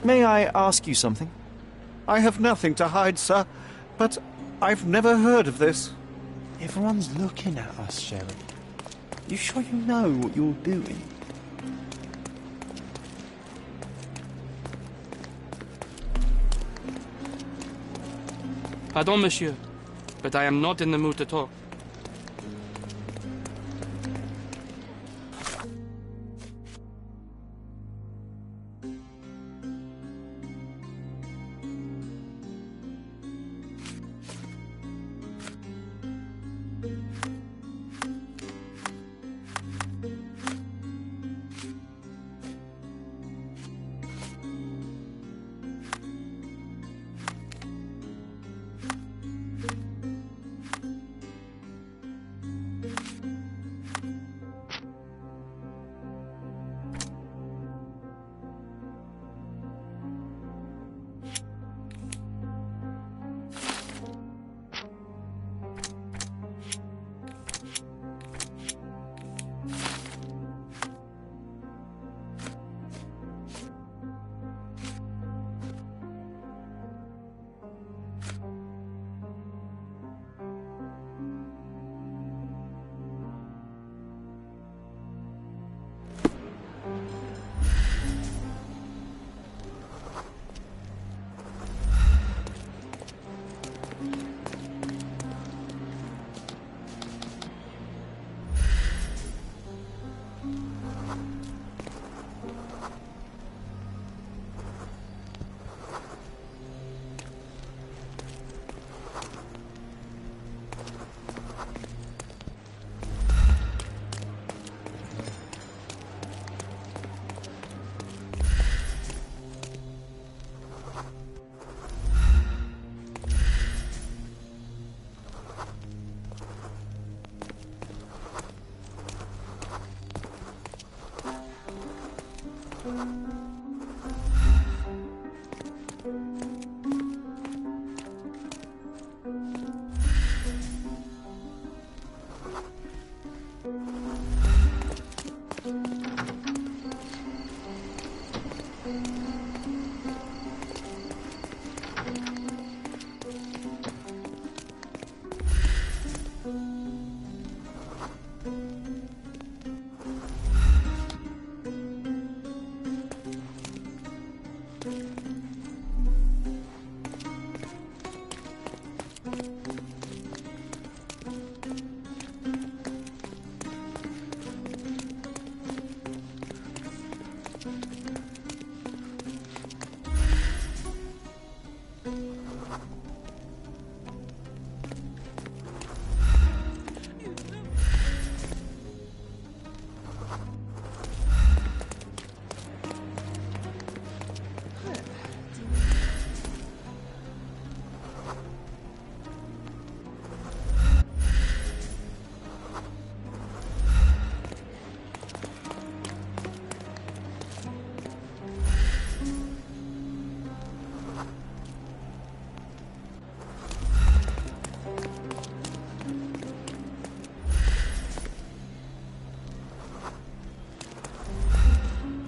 May I ask you something? I have nothing to hide, sir, but I've never heard of this. Everyone's looking at us, Sherry. You sure you know what you're doing? Pardon, monsieur, but I am not in the mood to talk.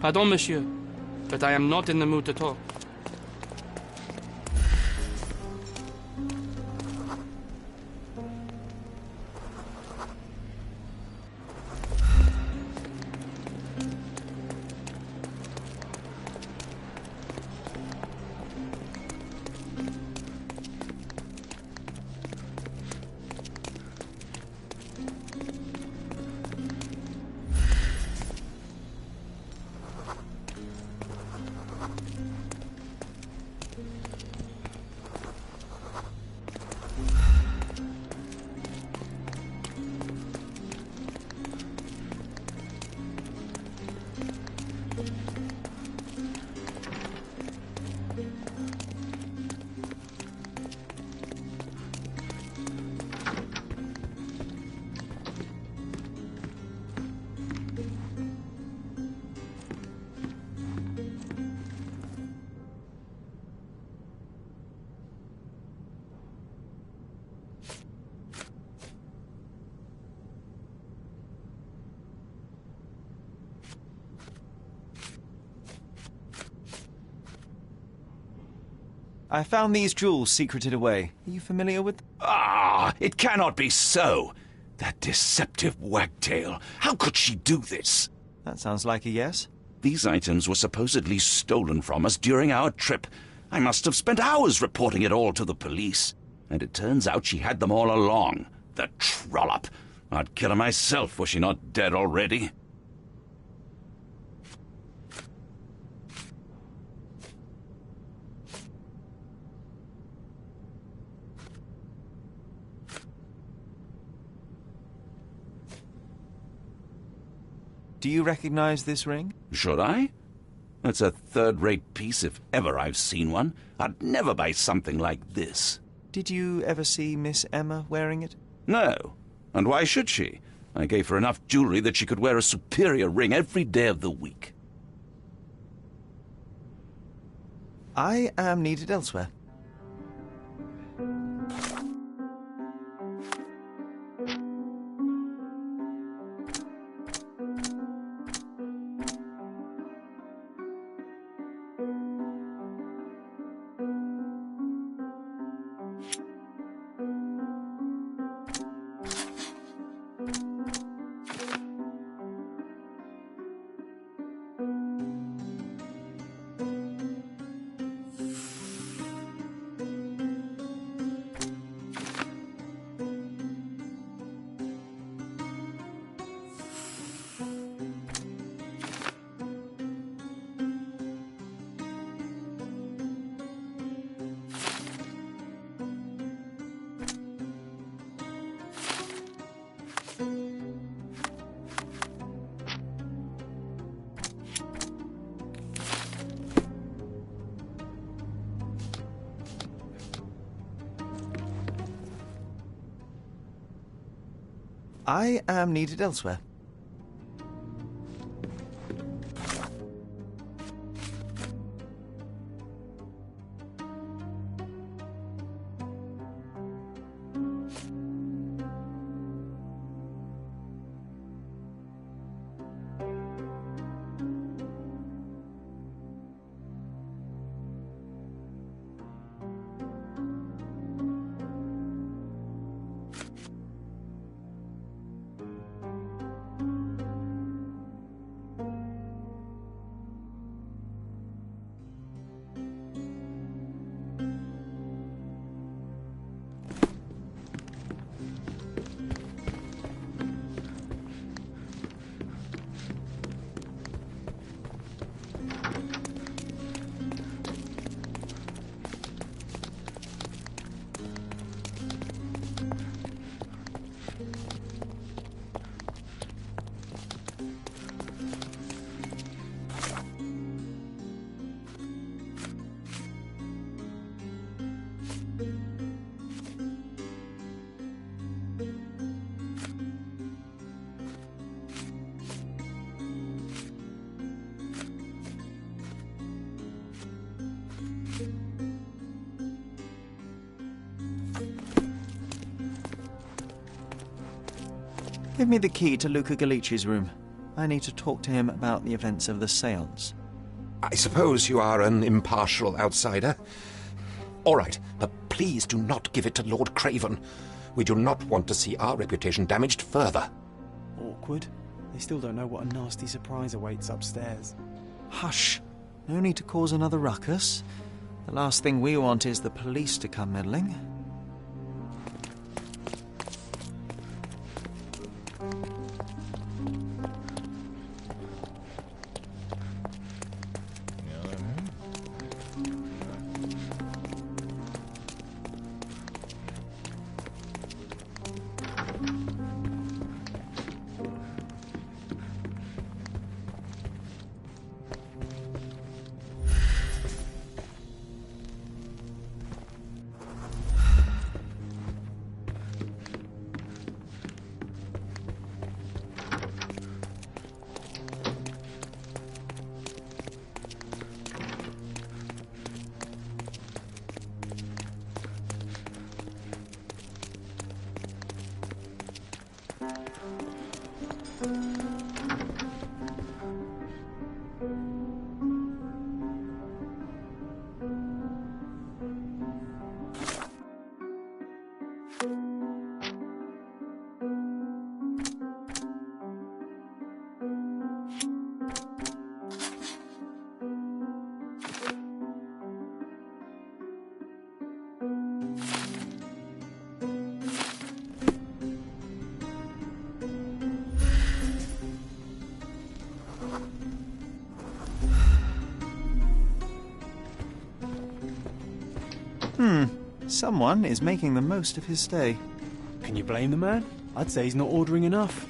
Pardon, monsieur, but I am not in the mood to talk. I found these jewels secreted away. Are you familiar with them? Ah, it cannot be so. That deceptive wagtail. How could she do this? That sounds like a yes. These items were supposedly stolen from us during our trip. I must have spent hours reporting it all to the police. And it turns out she had them all along. The trollop. I'd kill her myself were she not dead already. Do you recognize this ring? Should I? It's a third-rate piece if ever I've seen one. I'd never buy something like this. Did you ever see Miss Emma wearing it? No. And why should she? I gave her enough jewelry that she could wear a superior ring every day of the week. I am needed elsewhere. I am needed elsewhere. Give me the key to Luca Galici's room. I need to talk to him about the events of the séance. I suppose you are an impartial outsider. All right, but please do not give it to Lord Craven. We do not want to see our reputation damaged further. Awkward. They still don't know what a nasty surprise awaits upstairs. Hush. No need to cause another ruckus. The last thing we want is the police to come meddling. Someone is making the most of his stay. Can you blame the man? I'd say he's not ordering enough.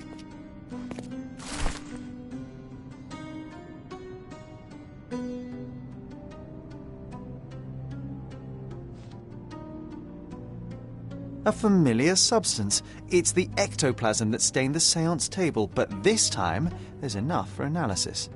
A familiar substance. It's the ectoplasm that stained the seance table, but this time there's enough for analysis.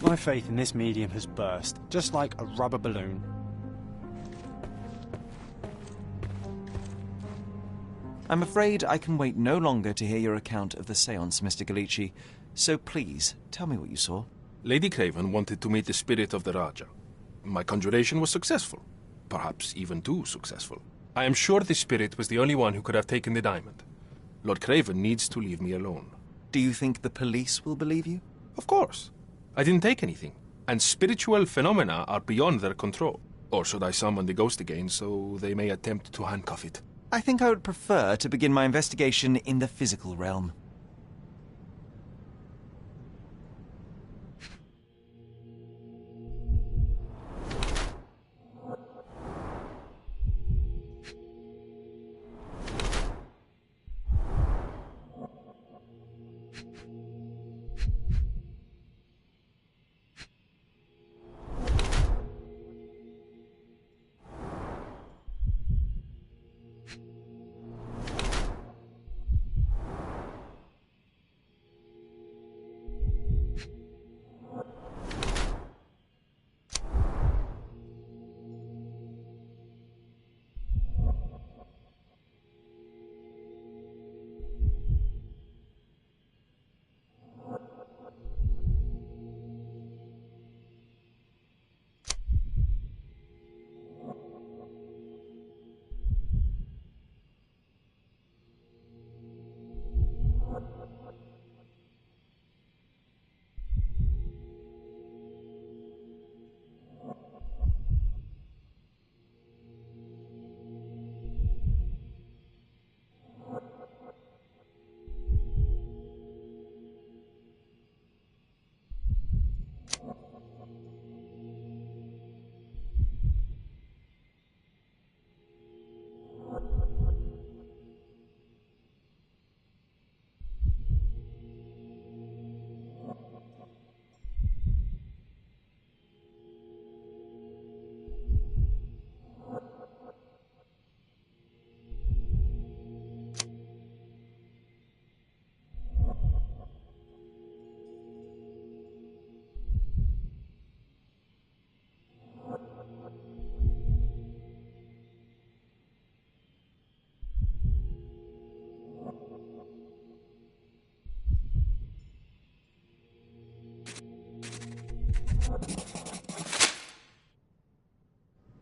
My faith in this medium has burst, just like a rubber balloon. I'm afraid I can wait no longer to hear your account of the séance, Mr. Galici. So please, tell me what you saw. Lady Craven wanted to meet the spirit of the Raja. My conjuration was successful. Perhaps even too successful. I am sure the spirit was the only one who could have taken the diamond. Lord Craven needs to leave me alone. Do you think the police will believe you? Of course. I didn't take anything, and spiritual phenomena are beyond their control. Or should I summon the ghost again so they may attempt to handcuff it? I think I would prefer to begin my investigation in the physical realm.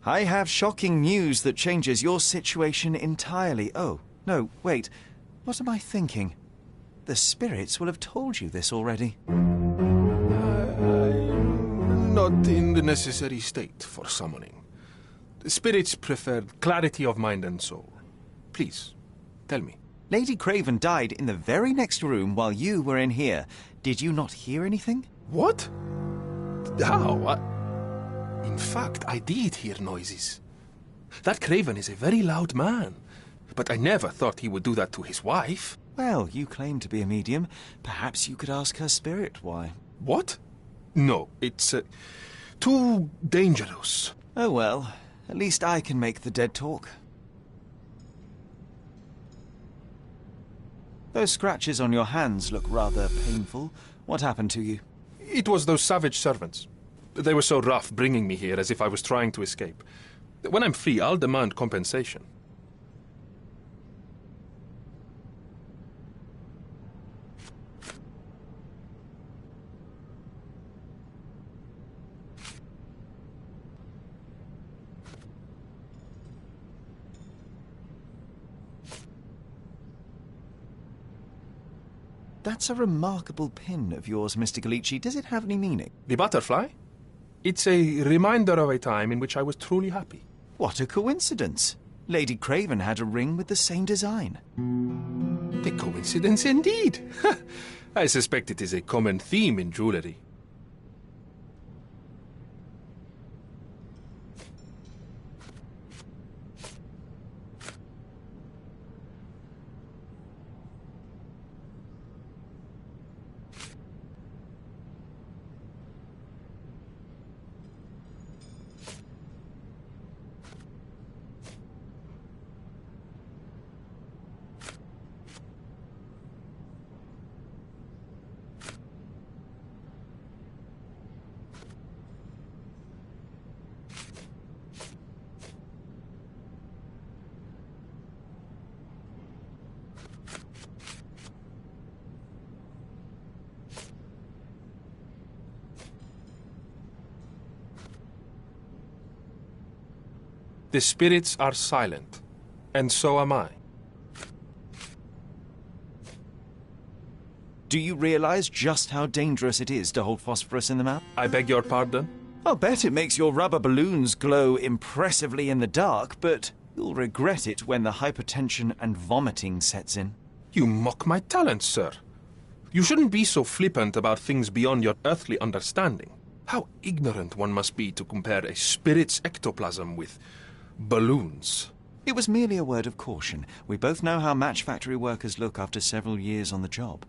I have shocking news that changes your situation entirely. Oh, no, wait. What am I thinking? The spirits will have told you this already. I'm not in the necessary state for summoning. The spirits preferred clarity of mind and soul. Please, tell me. Lady Craven died in the very next room while you were in here. Did you not hear anything? What? How? In fact, I did hear noises. That Craven is a very loud man, but I never thought he would do that to his wife. Well, you claim to be a medium. Perhaps you could ask her spirit why. What? No, it's too dangerous. Oh well, at least I can make the dead talk. Those scratches on your hands look rather painful. What happened to you? It was those savage servants. They were so rough bringing me here as if I was trying to escape. When I'm free, I'll demand compensation. That's a remarkable pin of yours, Mr. Galici. Does it have any meaning? The butterfly? It's a reminder of a time in which I was truly happy. What a coincidence. Lady Craven had a ring with the same design. A coincidence indeed. I suspect it is a common theme in jewellery. The spirits are silent, and so am I. Do you realize just how dangerous it is to hold phosphorus in the mouth? I beg your pardon? I'll bet it makes your rubber balloons glow impressively in the dark, but you'll regret it when the hypertension and vomiting sets in. You mock my talents, sir. You shouldn't be so flippant about things beyond your earthly understanding. How ignorant one must be to compare a spirit's ectoplasm with balloons. It was merely a word of caution. We both know how match factory workers look after several years on the job.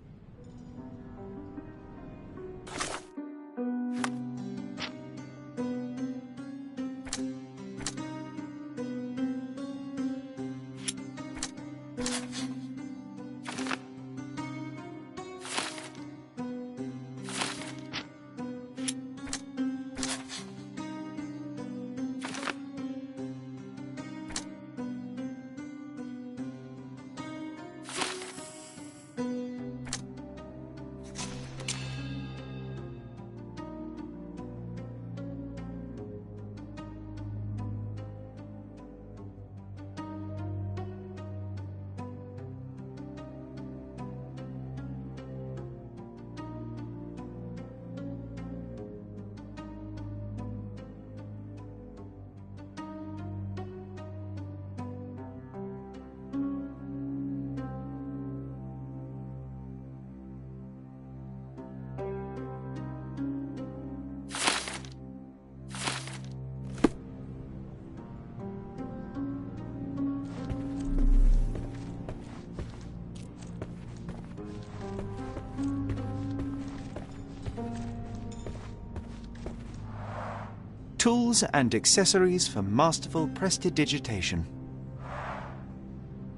Tools and accessories for masterful prestidigitation.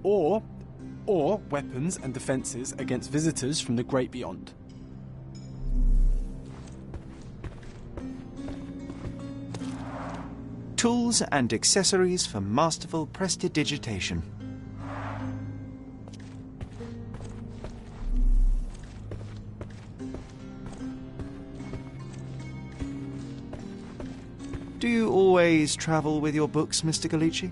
Or weapons and defences against visitors from the great beyond. Tools and accessories for masterful prestidigitation. Do you always travel with your books, Mr. Galici?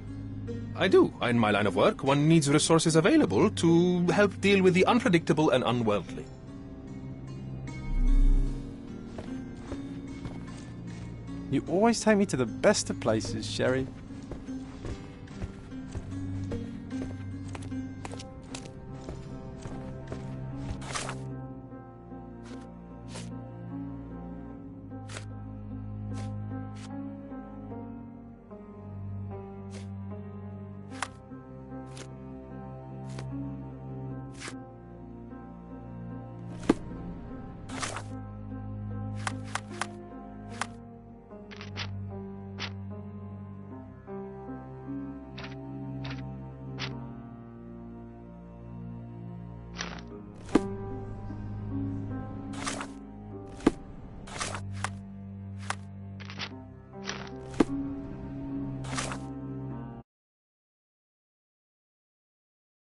I do. In my line of work, one needs resources available to help deal with the unpredictable and unworldly. You always take me to the best of places, Sherry.